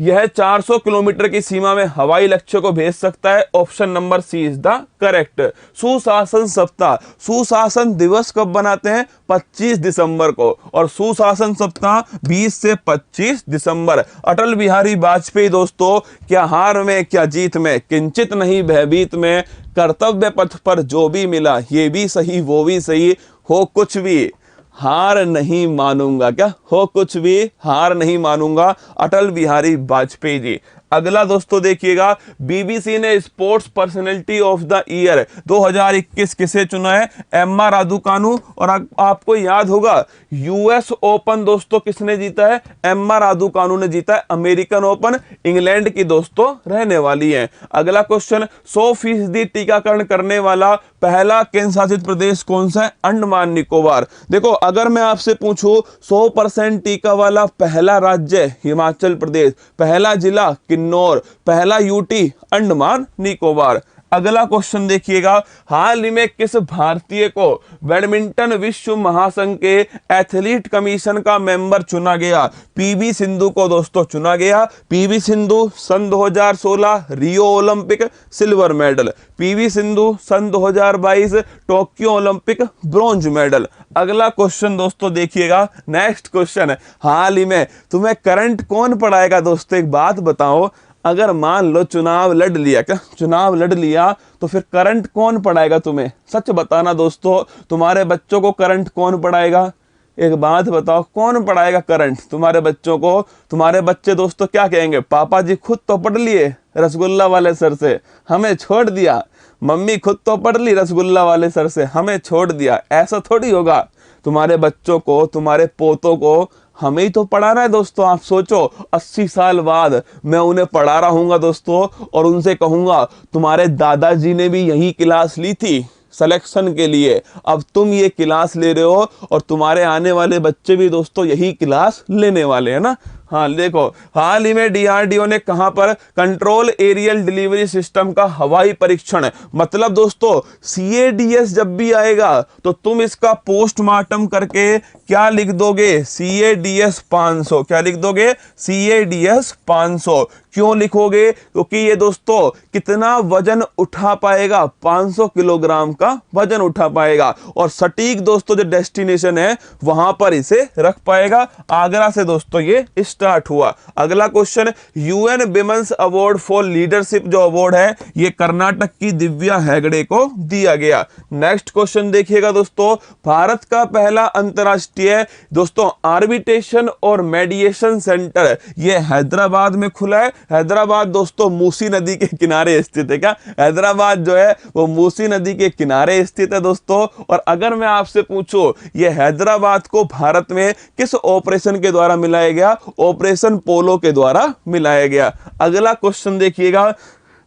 यह 400 किलोमीटर की सीमा में हवाई लक्ष्य को भेज सकता है। Option number C is the correct. सुशासन सप्ताह, सुशासन दिवस कब बनाते हैं, 25 दिसंबर को, और सुशासन सप्ताह 20 से 25 दिसंबर। अटल बिहारी वाजपेयी दोस्तों, क्या हार में क्या जीत में, किंचित नहीं भयभीत में, कर्तव्य पथ पर जो भी मिला, ये भी सही वो भी सही, हो कुछ भी हार नहीं मानूंगा, क्या हो कुछ भी हार नहीं मानूंगा, अटल बिहारी वाजपेयी जी। अगला दोस्तों देखिएगा, बीबीसी ने sports personality of the year 2021 किसे चुना है, एम्मा रादुकानु। और आपको याद होगा यूएस ओपन दोस्तों किसने जीता है, एम्मा रादुकानु ने जीता है। अमेरिकन ओपन इंग्लैंड की दोस्तों रहने वाली है। अगला क्वेश्चन, 100% टीकाकरण करने वाला पहला केंद्र शासित प्रदेश कौन सा है, अंडमान निकोबार। देखो अगर मैं आपसे पूछूं 100% टीका वाला पहला राज्य हिमाचल प्रदेश, पहला जिला किन्नौर, पहला यूटी अंडमान निकोबार। अगला क्वेश्चन देखिएगा, हाल ही में किस भारतीय को बैडमिंटन विश्व महासंघ के एथलीट कमीशन का मेंबर चुना गया? पीवी सिंधु को दोस्तों चुना गया। पीवी सिंधु सन 2016 Rio Olympic silver medal, PV Sindhu सन 2022 टोक्यो ओलंपिक ब्रॉन्ज मेडल। अगला क्वेश्चन दोस्तों देखिएगा, नेक्स्ट क्वेश्चन है, हाल ही में तुम्हें करंट कौन पढ़ाएगा? दोस्तों एक बात बताओ, अगर मान लो चुनाव लड़ लिया, क्या चुनाव लड़ लिया तो फिर करंट कौन पढ़ाएगा तुम्हें? सच बताना दोस्तों, तुम्हारे बच्चों को करंट कौन पढ़ाएगा? एक बात बताओ, कौन पढ़ाएगा करंट तुम्हारे बच्चों को? तुम्हारे बच्चे दोस्तों क्या कहेंगे, पापा जी खुद तो पढ़ लिए रसगुल्ला वाले सर से, हमें छोड़ दिया। मम्मी खुद तो पढ़ ली रसगुल्ला वाले सर से, हमें छोड़ दिया। ऐसा थोड़ी होगा। तुम्हारे बच्चों को, तुम्हारे पोतों को हमें ही तो पढ़ाना है दोस्तों। आप सोचो 80 साल बाद मैं उन्हें पढ़ा रहा हूंगा दोस्तों, और उनसे कहूंगा तुम्हारे दादाजी ने भी यही क्लास ली थी सिलेक्शन के लिए, अब तुम ये क्लास ले रहे हो, और तुम्हारे आने वाले बच्चे भी दोस्तों यही क्लास लेने वाले हैं ना। हाँ देखो, हाल ही में डीआरडीओ ने कहां पर कंट्रोल एरियल डिलीवरी सिस्टम का हवाई परीक्षण, मतलब दोस्तों CADS जब भी आएगा तो तुम इसका पोस्टमार्टम करके क्या लिख दोगे? CADS 500। क्या लिख दोगे? CADS 500। क्यों लिखोगे? क्योंकि ये दोस्तों कितना वजन उठा पाएगा? 500 किलोग्राम का वजन उठा पाएगा, और सटीक दोस्तों जो डेस्टिनेशन है वहां पर इसे रख पाएगा। आगरा से दोस्तों ये स्टार्ट हुआ। अगला question, UN women's award for leadership जो अवार्ड है ये कर्नाटक की दिव्या हेगड़े को दिया गया। नेक्स्ट क्वेश्चन देखिएगा दोस्तों, भारत का पहला अंतरराष्ट्रीय दोस्तों आर्बिट्रेशन और मेडिएशन सेंटर ये हैदराबाद में खुला है। हैदराबाद दोस्तों मूसी नदी के किनारे स्थित है। क्या हैदराबाद जो है वो मूसी नदी के किनारे स्थित है दोस्तों। और अगर मैं आपसे पूछूं ये हैदराबाद को भारत में किस ऑपरेशन के द्वारा मिलाया गया? ऑपरेशन पोलो के द्वारा मिलाया गया। अगला क्वेश्चन देखिएगा,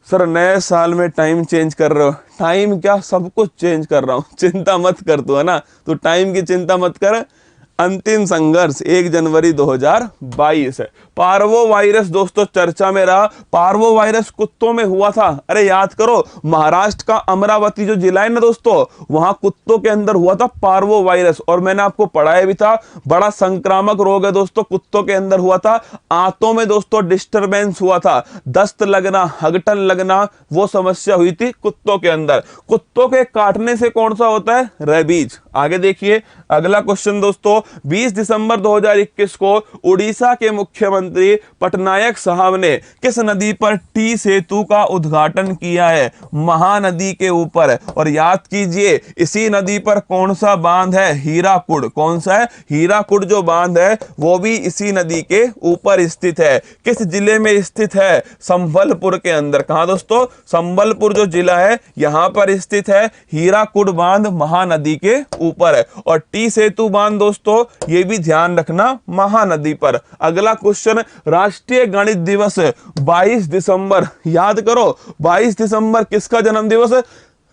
सर नए साल में टाइम चेंज कर रहे हो? टाइम क्या, सब कुछ चेंज कर रहा हूं, चिंता मत कर। तू है ना, तो टाइम की चिंता मत कर। अंतिम संघर्ष 1 जनवरी 2022। पार्वो वायरस दोस्तों चर्चा में रहा। पार्वो वायरस कुत्तों में हुआ था। अरे याद करो, महाराष्ट्र का अमरावती जो जिला है ना दोस्तों, वहां कुत्तों के अंदर हुआ था पार्वो वायरस, और मैंने आपको पढ़ाया भी था। बड़ा संक्रामक रोग है दोस्तों, कुत्तों के अंदर हुआ था। आंतों में दोस्तों डिस्टरबेंस हुआ था, दस्त लगना, हगटन लगना, वो समस्या हुई थी कुत्तों के अंदर। कुत्तों के काटने से कौन सा होता है? रेबीज। आगे देखिए अगला क्वेश्चन दोस्तों, 20 दिसंबर 2021 को उड़ीसा के मुख्यमंत्री पटनायक साहब ने किस नदी पर टी सेतु का उद्घाटन किया है? महानदी के ऊपर। और याद कीजिए इसी नदी पर कौन सा बांध है? हीराकुड। कौन सा है? हीराकुड जो बांध है वो भी इसी नदी के ऊपर स्थित है। किस जिले में स्थित है? संबलपुर के अंदर। कहां दोस्तों? संबलपुर जो जिला है यहां पर स्थित है। हीराकुड बांध महानदी के ऊपर है, और टी सेतु बांध दोस्तों ये भी ध्यान रखना महानदी पर। अगला क्वेश्चन, राष्ट्रीय गणित दिवस 22 दिसंबर, याद करो 22 दिसंबर किसका जन्म दिवस है?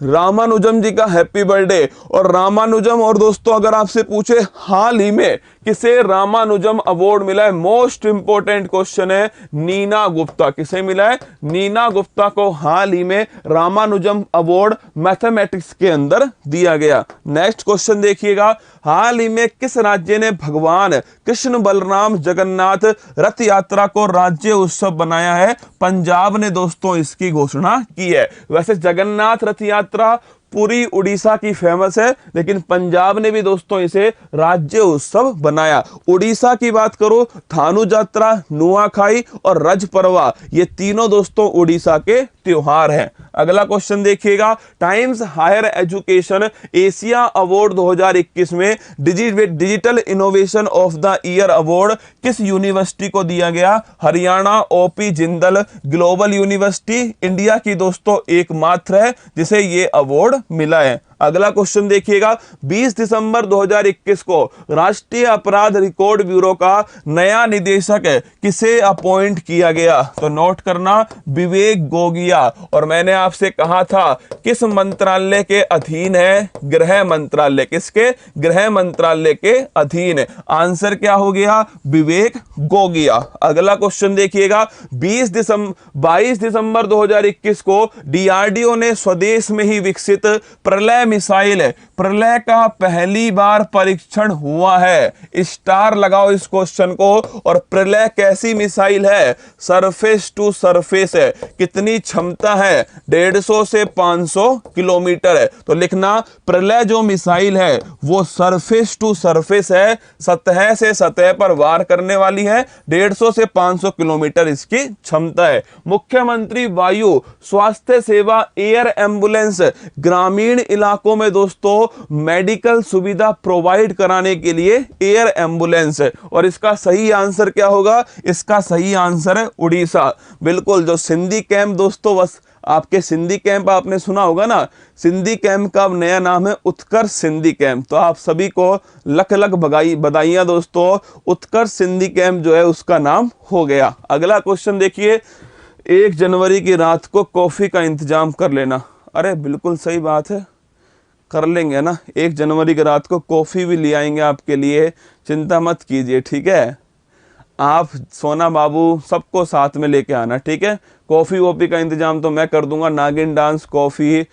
रामानुजम जी का हैप्पी बर्थडे। और रामानुजम, और दोस्तों अगर आपसे पूछे हाल ही में किसे रामानुजम अवार्ड मिला है? मोस्ट इंपोर्टेंट क्वेश्चन है, नीना गुप्ता। किसे मिला है? नीना गुप्ता को हाल ही में रामानुजम अवार्ड मैथमेटिक्स के अंदर दिया गया। नेक्स्ट क्वेश्चन देखिएगा, हाल ही में किस राज्य ने भगवान कृष्ण बलराम जगन्नाथ रथ यात्रा को राज्य उत्सव बनाया है? पंजाब ने दोस्तों इसकी घोषणा की है। वैसे जगन्नाथ रथ यात्रा पूरी उड़ीसा की फेमस है, लेकिन पंजाब ने भी दोस्तों इसे राज्य उत्सव बनाया। उड़ीसा की बात करो, थानु यात्रा, नुआखाई और रज पर्वा, ये तीनों दोस्तों उड़ीसा के त्योहार हैं। अगला क्वेश्चन देखिएगा, Times Higher Education Asia award 2021 में digital innovation of the year award किस यूनिवर्सिटी को दिया गया? Haryana OP Jindal global university India की दोस्तों एकमात्र है जिसे ये अवार्ड मिला है। अगला क्वेश्चन देखिएगा, 20 दिसंबर 2021 को राष्ट्रीय अपराध रिकॉर्ड ब्यूरो का नया निदेशक किसे अपॉइंट किया गया? तो नोट करना, विवेक गोगिया। और मैंने आपसे कहा था किस मंत्रालय के अधीन है? गृह मंत्रालय। किसके? गृह मंत्रालय के अधीन। आंसर क्या हो गया? विवेक गोगिया। अगला क्वेश्चन देखिएगा, 22 दिसंबर 2021 को डीआरडीओ ने स्वदेश में ही विकसित प्रलय मिसाइल, प्रलय का पहली बार परीक्षण हुआ है। स्टार लगाओ इस क्वेश्चन को। और प्रलय कैसी मिसाइल है? सरफेस टू सरफेस है। कितनी क्षमता है? 150 से 500 किलोमीटर है। तो लिखना, प्रलय जो मिसाइल है वो सरफेस टू सरफेस है, सतह से सतह पर वार करने वाली है। 150 से 500 किलोमीटर इसकी क्षमता है। मुख्यमंत्री वायु स्वास्थ्य सेवा एयर एम्बुलेंस ग्रामीण इलाकों में दोस्तों मेडिकल सुविधा प्रोवाइड कराने के लिए एयर एम्बुलेंस है। और इसका सही आंसर क्या होगा? इसका सही आंसर है उड़ीसा। बिल्कुल, जो सिंधी कैंप दोस्तों, बस आपके सिंधी कैंप आपने सुना होगा ना, सिंधी कैंप का नया नाम है उत्कर्ष सिंधी कैंप। तो आप सभी को लख लख बधाइयां दोस्तों, उत्कर्ष सिंधी कैंप जो है उसका नाम हो गया। अगला क्वेश्चन देखिए, 1 जनवरी की रात को कॉफी का इंतजाम कर लेना। अरे बिल्कुल सही बात है, कर लेंगे ना। 1 जनवरी की रात को कॉफी भी ले आएंगे आपके लिए, चिंता मत कीजिए, ठीक है। आप सोना बाबू सबको साथ में लेके आना, ठीक है। कॉफी वॉफी का इंतजाम तो मैं कर दूंगा, नागिन डांस, कॉफी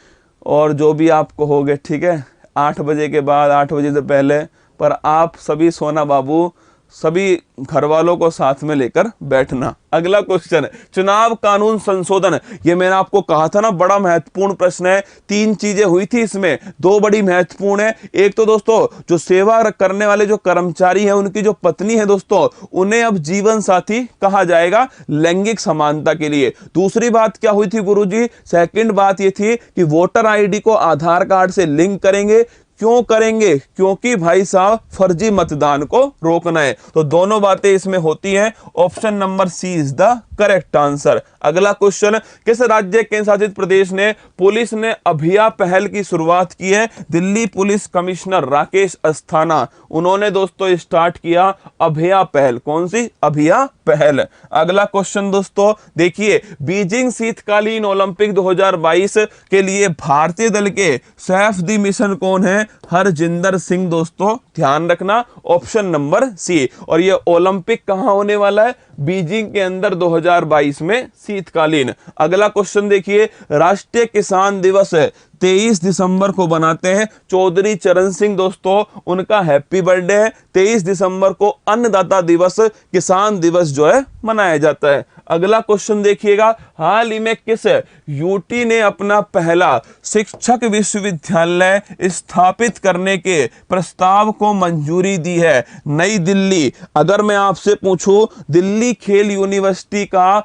और जो भी आप कहोगे, ठीक है। 8 बजे के बाद, 8 बजे से पहले। पर आप सभी सोना बाबू सभी घर वालों को साथ में लेकर बैठना। अगला क्वेश्चन है, चुनाव कानून संशोधन। ये मैंने आपको कहा था ना, बड़ा महत्वपूर्ण प्रश्न है। 3 चीजें हुई थी इसमें, 2 बड़ी महत्वपूर्ण है। एक तो दोस्तों जो सेवा करने वाले जो कर्मचारी हैं, उनकी जो पत्नी है दोस्तों, उन्हें अब जीवन साथी कहा जाएगा लैंगिक समानता के लिए। दूसरी बात क्या हुई थी गुरुजी? सेकंड बात ये थी कि वोटर आईडी को आधार कार्ड से लिंक करेंगे। क्यों करेंगे? क्योंकि भाई साहब फर्जी मतदान को रोकना है। तो दोनों बातें इसमें होती हैं। Option number C is the correct answer. अगला क्वेश्चन, किस राज्य केंद्र शासित प्रदेश ने पुलिस ने अभिया पहल की शुरुआत की है? दिल्ली पुलिस कमिश्नर राकेश अस्थाना, उन्होंने दोस्तों स्टार्ट किया अभिया पहल। कौन सी? अभिया पहल। अगला क्वेश्चन दोस्तों देखिए, बीजिंग शीतकालीन ओलंपिक 2022 के लिए भारतीय दल के सैफ द मिशन कौन है? हरजिंदर सिंह दोस्तों, ध्यान रखना, ऑप्शन नंबर सी। और ये ओलंपिक कहां होने वाला है? बीजिंग के अंदर 2022 में शीतकालीन। अगला क्वेश्चन देखिए, राष्ट्रीय किसान दिवस 23 दिसंबर को बनाते हैं चौधरी चरण सिंह दोस्तों, उनका हैप्पी बर्थडे है। 23 दिसंबर को अन्नदाता दिवस, किसान दिवस जो है मनाया जाता है। अगला क्वेश्चन देखिएगा, हाल ही में किस यूटी ने अपना पहला शिक्षक विश्वविद्यालय स्थापित करने के प्रस्ताव को मंजूरी दी है? नई दिल्ली। अगर मैं आपसे पूछूं, दिल्ली खेल यूनिवर्सिटी का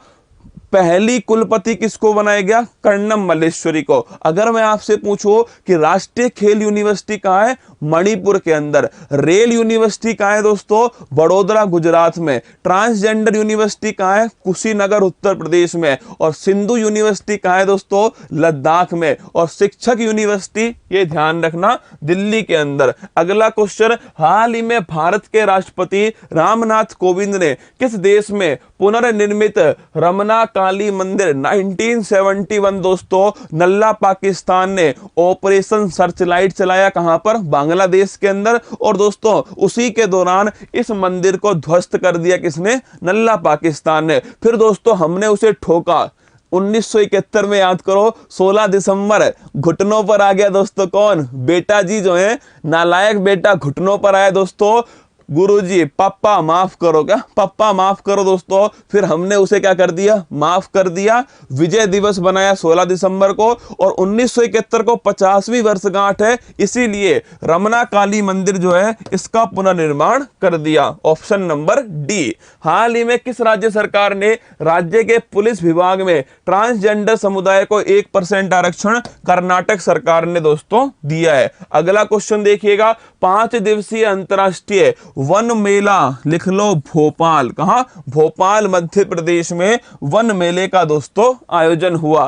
पहली कुलपति किसको बनाया गया? कर्णम मल्लेश्वरी को। अगर मैं आपसे पूछूं कि राष्ट्रीय खेल यूनिवर्सिटी कहां है? मणिपुर के अंदर। रेल यूनिवर्सिटी कहां है दोस्तों? बड़ोदरा गुजरात में। ट्रांसजेंडर यूनिवर्सिटी कहां है? कुशीनगर उत्तर प्रदेश में। और सिंधु यूनिवर्सिटी कहां है दोस्तों? लद्दाख में। और शिक्षक यूनिवर्सिटी, ये ध्यान रखना, दिल्ली के अंदर। अगला क्वेश्चन, हाल ही में भारत के राष्ट्रपति रामनाथ कोविंद ने किस देश में पुनर्निर्मित रमना काली मंदिर 1971 दोस्तों, नल्ला पाकिस्तान ने ऑपरेशन सर्चलाइट चलाया? कहां पर? बांग्लादेश के अंदर। और दोस्तों उसी के दौरान इस मंदिर को ध्वस्त कर दिया किसने? नल्ला पाकिस्तान ने। फिर दोस्तों हमने उसे ठोका 1971 में, याद करो, 16 दिसंबर घुटनों पर आ गया दोस्तों। कौन? बेटा जी जो है, नालायक बेटा घुटनों पर आया दोस्तों। गुरुजी पापा माफ करो, क्या पापा माफ करो दोस्तों। फिर हमने उसे क्या कर दिया? माफ कर दिया। विजय दिवस बनाया 16 दिसंबर को। और 1971 को 50वीं वर्षगांठ है, इसीलिए रमना काली मंदिर जो है इसका पुनर्निर्माण कर दिया। Option number D. हाल ही में किस राज्य सरकार ने राज्य के पुलिस विभाग में ट्रांसजेंडर समुदाय को 1% आरक्षण? कर्नाटक सरकार ने दोस्तों दिया है। अगला क्वेश्चन देखिएगा, 5 दिवसीय अंतरराष्ट्रीय वन मेला लिख लो भोपाल, कहां? भोपाल मध्य प्रदेश में वन मेले का दोस्तों आयोजन हुआ।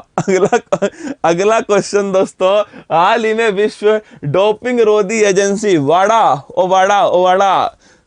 अगला क्वेश्चन दोस्तों, हाल ही में विश्व डोपिंग रोधी एजेंसी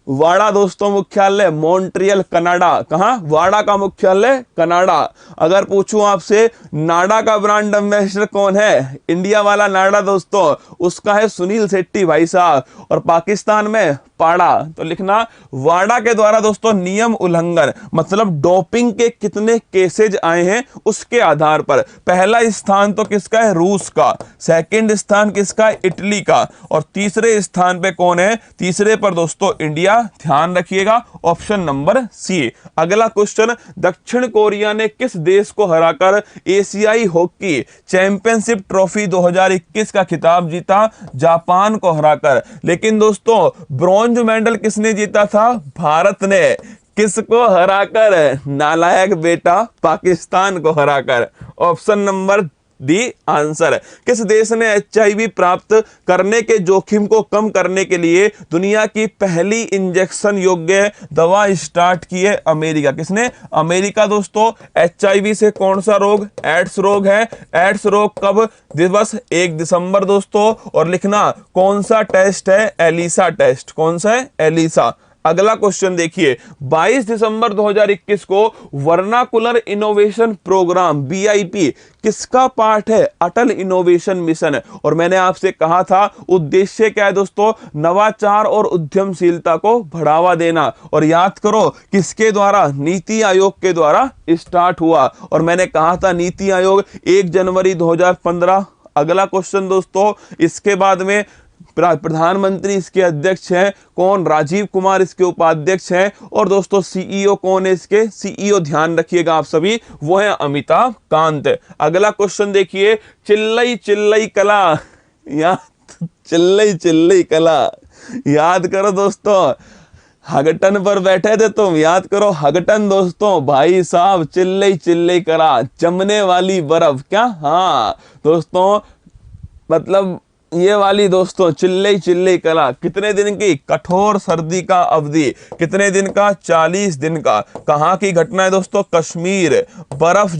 वाड़ा दोस्तों मुख्यालय मॉन्ट्रियल कनाडा, कहां? वाड़ा का मुख्यालय कनाडा। अगर पूछूं आपसे नाडा का ब्रांड एम्बेसडर कौन है? इंडिया वाला नाडा दोस्तों, उसका है सुनील शेट्टी भाई साहब। और पाकिस्तान में पाड़ा, तो लिखना वाड़ा के द्वारा दोस्तों नियम उल्लंघन, मतलब डोपिंग के कितने केसेज आए हैं उसके आधार पर पहला स्थान तो किसका है? रूस का। सेकंड स्थान किसका है? इटली का। और तीसरे स्थान पे कौन है? तीसरे पर दोस्तों इंडिया। ध्यान रखिएगा ऑप्शन नंबर सी। अगला क्वेश्चन, दक्षिण कोरिया ने किस देश को हराकर एशियाई हॉकी चैंपियनशिप ट्रॉफी 2021 का खिताब जीता? जापान को हराकर। लेकिन दोस्तों ब्रॉन्ज मेडल किसने जीता था? भारत ने। किसको हराकर? नालायक बेटा, पाकिस्तान को हराकर। Option number D answer. किस देश ने HIV प्राप्त करने के जोखिम को कम करने के लिए दुनिया की पहली इंजेक्शन योग्य दवा स्टार्ट की है? अमेरिका। किसने? अमेरिका दोस्तों। HIV से कौन सा रोग? एड्स रोग है। एड्स रोग कब दिवस? 1 दिसंबर दोस्तों। और लिखना कौन सा टेस्ट है? ELISA test. कौन सा है? एलिसा। अगला क्वेश्चन देखिए, 22 दिसंबर 2021 को वर्नाकुलर इनोवेशन प्रोग्राम BIP किसका पार्ट है? अटल इनोवेशन मिशन। और मैंने आपसे कहा था उद्देश्य क्या है दोस्तों? नवाचार और उद्यमशीलता को बढ़ावा देना। और याद करो किसके द्वारा? नीति आयोग के द्वारा स्टार्ट हुआ। और मैंने कहा था नीति आयोग 1 जनवरी 2015। अगला क्वेश्चन दोस्तों, इसके बाद में प्रधानमंत्री इसके अध्यक्ष हैं कौन? राजीव कुमार इसके उपाध्यक्ष हैं। और दोस्तों CEO कौन है इसके? CEO ध्यान रखिएगा आप सभी, वो है अमिताभ कांत। अगला क्वेश्चन देखिए, चिल्लई चिल्लई कला, चिल्लई चिल्लई कला याद करो दोस्तों। हगटन पर बैठे थे तुम, याद करो हगटन दोस्तों। भाई साहब चिल्लई चिल्लई कला, जमने वाली बर्फ। क्या? हाँ दोस्तों, मतलब ये वाली दोस्तों चिल्लई चिल्लई कला कितने दिन की? कठोर सर्दी का अवधि। कितने दिन का? 40 दिन का। कहां की घटना है दोस्तों? कश्मीर। बर्फ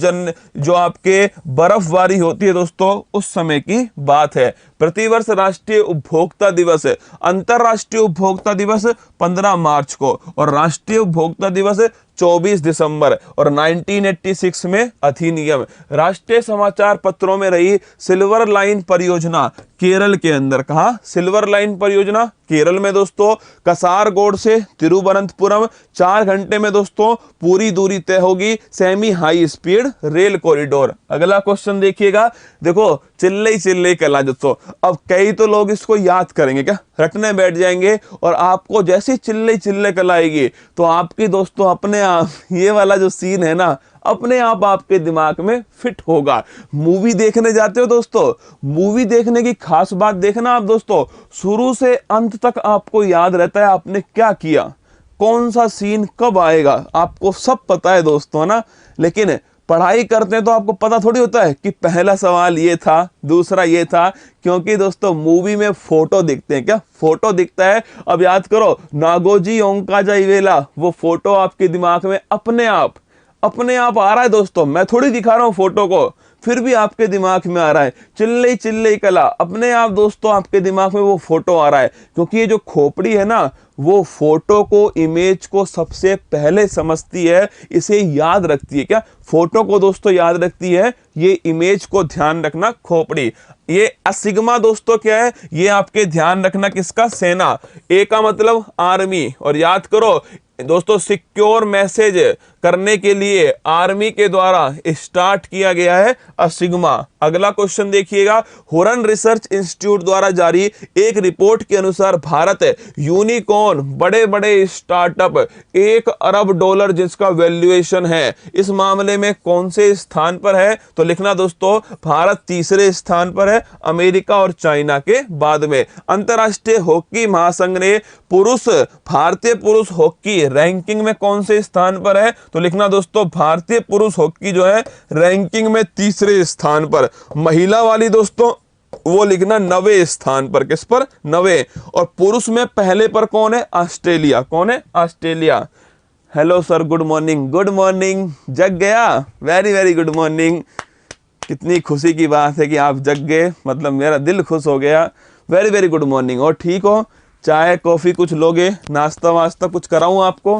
जो आपके बर्फबारी होती है दोस्तों, उस समय की बात है। प्रतिवर्ष राष्ट्रीय उपभोक्ता दिवस, अंतरराष्ट्रीय उपभोक्ता दिवस 15 मार्च को और राष्ट्रीय उपभोक्ता दिवस 24 दिसंबर। और 1986 में अधिनियम। राष्ट्रीय समाचार पत्रों में रही सिल्वर लाइन परियोजना केरल के अंदर। कहा? सिल्वर लाइन परियोजना केरल में दोस्तों। कसारगोड से तिरुवनंतपुरम 4 घंटे में दोस्तों पूरी दूरी तय होगी। Semi high speed rail corridor. अगला क्वेश्चन देखिएगा, देखो चिल्लई चिल्लई कला दोस्तों। अब कई तो लोग इसको याद करेंगे, क्या रटने बैठ जाएंगे, और आपको जैसे चिल्लई चिल्लई कला आएगी तो आपकी दोस्तों अपने आप ये वाला जो सीन है ना, अपने आप आपके दिमाग में फिट होगा। मूवी देखने जाते हो दोस्तों, मूवी देखने की खास बात देखना आप दोस्तों, शुरू से अंत तक आपको याद रहता है आपने क्या किया, कौन सा सीन कब आएगा, आपको सब पता है दोस्तों ना। लेकिन पढ़ाई करते हैं तो आपको पता थोड़ी होता है कि पहला सवाल ये था, दूसरा ये था, क्योंकि दोस्तों मूवी में फोटो दिखते हैं। क्या फोटो दिखता है? अब याद करो नागोजी ओंकाजाइवेला, वो फोटो आपके दिमाग में अपने आप आ रहा है दोस्तों। मैं थोड़ी दिखा रहा हूं फोटो को, फिर भी आपके दिमाग में आ रहा है। चिल्लई चिल्लई कला, अपने आप दोस्तों आपके दिमाग में वो फोटो आ रहा है, क्योंकि ये जो खोपड़ी है ना, वो फोटो को, इमेज को सबसे पहले समझती है, इसे याद रखती है। क्या फोटो को दोस्तों याद रखती है, ये इमेज को ध्यान रखना खोपड़ी। ये असिग्मा दोस्तों क्या है? ये आपके ध्यान रखना किसका? सेना। ए का मतलब आर्मी। और याद करो दोस्तों सिक्योर मैसेज करने के लिए आर्मी के द्वारा स्टार्ट किया गया है असिग्मा। अगला क्वेश्चन देखिएगा, हुरन रिसर्च इंस्टीट्यूट द्वारा जारी एक रिपोर्ट के अनुसार भारत यूनिकॉर्न, बड़े बड़े स्टार्टअप, $1 अरब जिसका वैल्यूएशन है, इस मामले में कौन से स्थान पर है? तो लिखना दोस्तों भारत तीसरे स्थान पर है, अमेरिका और चाइना के बाद में। अंतरराष्ट्रीय हॉकी महासंघ ने भारतीय पुरुष हॉकी रैंकिंग में कौन से स्थान पर है? तो लिखना दोस्तों भारतीय पुरुष हॉकी जो है रैंकिंग में तीसरे स्थान पर। महिला वाली दोस्तों वो लिखना 9वें स्थान पर। किस पर? 9वें। और पुरुष में पहले पर कौन है? ऑस्ट्रेलिया। कौन है? Australia. Hello sir, good morning. Good morning. जग गया? Very very good morning. कितनी खुशी की बात है कि आप जग गए, मतलब मेरा दिल खुश हो गया। Very very good morning. और ठीक हो? चाय कॉफी कुछ लोगे? नाश्ता वास्ता कुछ कराऊं आपको?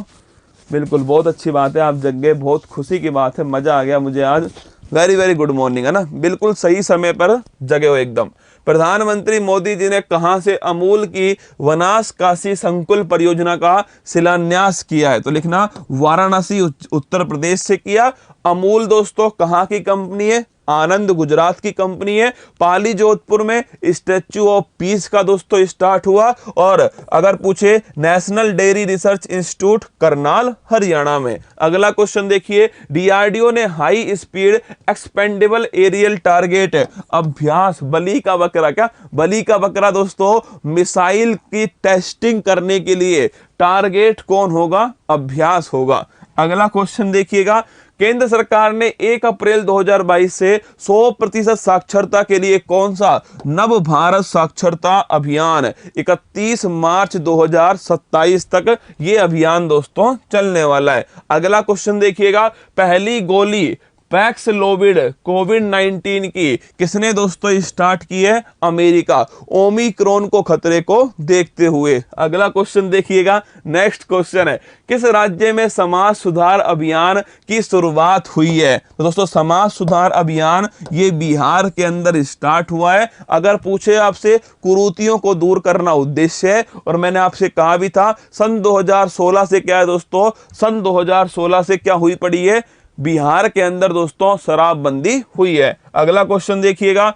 बिल्कुल, बहुत अच्छी बात है, आप जग गए, बहुत खुशी की बात है, मजा आ गया मुझे आज। वेरी वेरी गुड मॉर्निंग, है ना? बिल्कुल सही समय पर जगे हो एकदम। प्रधानमंत्री मोदी जी ने कहां से अमूल की वनास काशी संकुल परियोजना का शिलान्यास किया है? तो लिखना वाराणसी उत्तर प्रदेश से किया। अमूल दोस्तों कहां की कंपनी है? आनंद गुजरात की कंपनी है। पाली जोधपुर में स्टैच्यू ऑफ पीस का दोस्तों स्टार्ट हुआ। और अगर पूछे national dairy research institute Karnal Haryana में। अगला क्वेश्चन देखिए, डीआरडीओ ने high speed expendable aerial target Abhyas बलि का बकरा, क्या बलि का बकरा दोस्तों, मिसाइल की टेस्टिंग करने के लिए टारगेट कौन होगा? अभ्यास होगा। अगला क्वेश्चन देखिएगा, केंद्र सरकार ने 1 अप्रैल 2022 से 100% साक्षरता के लिए कौन सा नव भारत साक्षरता अभियान 31 मार्च 2027 तक ये अभियान दोस्तों चलने वाला है। अगला क्वेश्चन देखिएगा, पहली गोली पैक्सलोविड कोविड-19 की किसने दोस्तों स्टार्ट की है? अमेरिका, ओमिक्रॉन को खतरे को देखते हुए। अगला क्वेश्चन देखिएगा, नेक्स्ट क्वेश्चन है, किस राज्य में समाज सुधार अभियान की शुरुआत हुई है? तो दोस्तों समाज सुधार अभियान ये बिहार के अंदर स्टार्ट हुआ है। अगर पूछे आपसे कुरीतियों को दूर करना उद्देश्य है, और मैंने आपसे कहा भी था सन 2016 से क्या है दोस्तों, सन 2016 से क्या हुई पड़ी है? बिहार के अंदर दोस्तों शराबबंदी हुई है। अगला क्वेश्चन देखिएगा,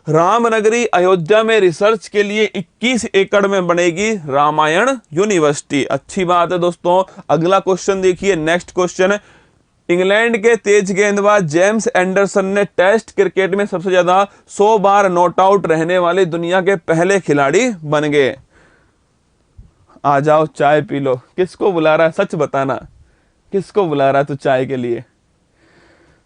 रामनगरी अयोध्या में रिसर्च के लिए 21 एकड़ में बनेगी रामायण यूनिवर्सिटी। अच्छी बात है दोस्तों। अगला क्वेश्चन देखिए, नेक्स्ट क्वेश्चन, इंग्लैंड के तेज गेंदबाज जेम्स एंडरसन ने टेस्ट क्रिकेट में सबसे ज्यादा 100 बार नॉट आउट रहने वाले दुनिया के पहले खिलाड़ी बन गए। आ जाओ चाय पी लो। किसको बुला रहा है? सच बताना, किसको बुला रहा है तू चाय के लिए?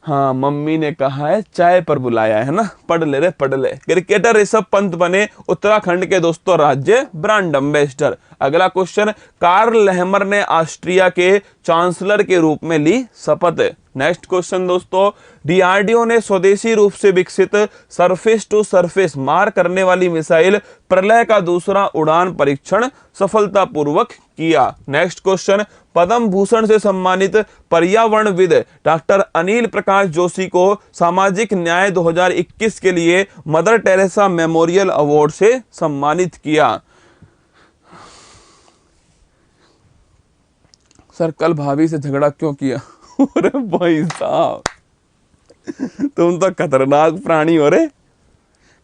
हाँ, मम्मी ने कहा है चाय पर बुलाया है ना। पढ़ ले रे, पढ़ ले। क्रिकेटर ऋषभ पंत बने उत्तराखंड के दोस्तों राज्य ब्रांड एम्बेसडर। अगला क्वेश्चन, कार्ल लहमर ने ऑस्ट्रिया के चांसलर के रूप में ली शपथ। नेक्स्ट क्वेश्चन दोस्तों, डीआरडीओ ने स्वदेशी रूप से विकसित सरफेस टू सरफेस मार करने वाली मिसाइल प्रलय का दूसरा उड़ान परीक्षण सफलतापूर्वक किया। नेक्स्ट क्वेश्चन, पद्म भूषण से सम्मानित पर्यावरणविद डॉक्टर अनिल प्रकाश जोशी को सामाजिक न्याय 2021 के लिए मदर टेरेसा मेमोरियल अवार्ड से सम्मानित किया। सर कल भाभी से झगड़ा क्यों किया? अरे भाई साहब, तुम तो खतरनाक प्राणी हो रे।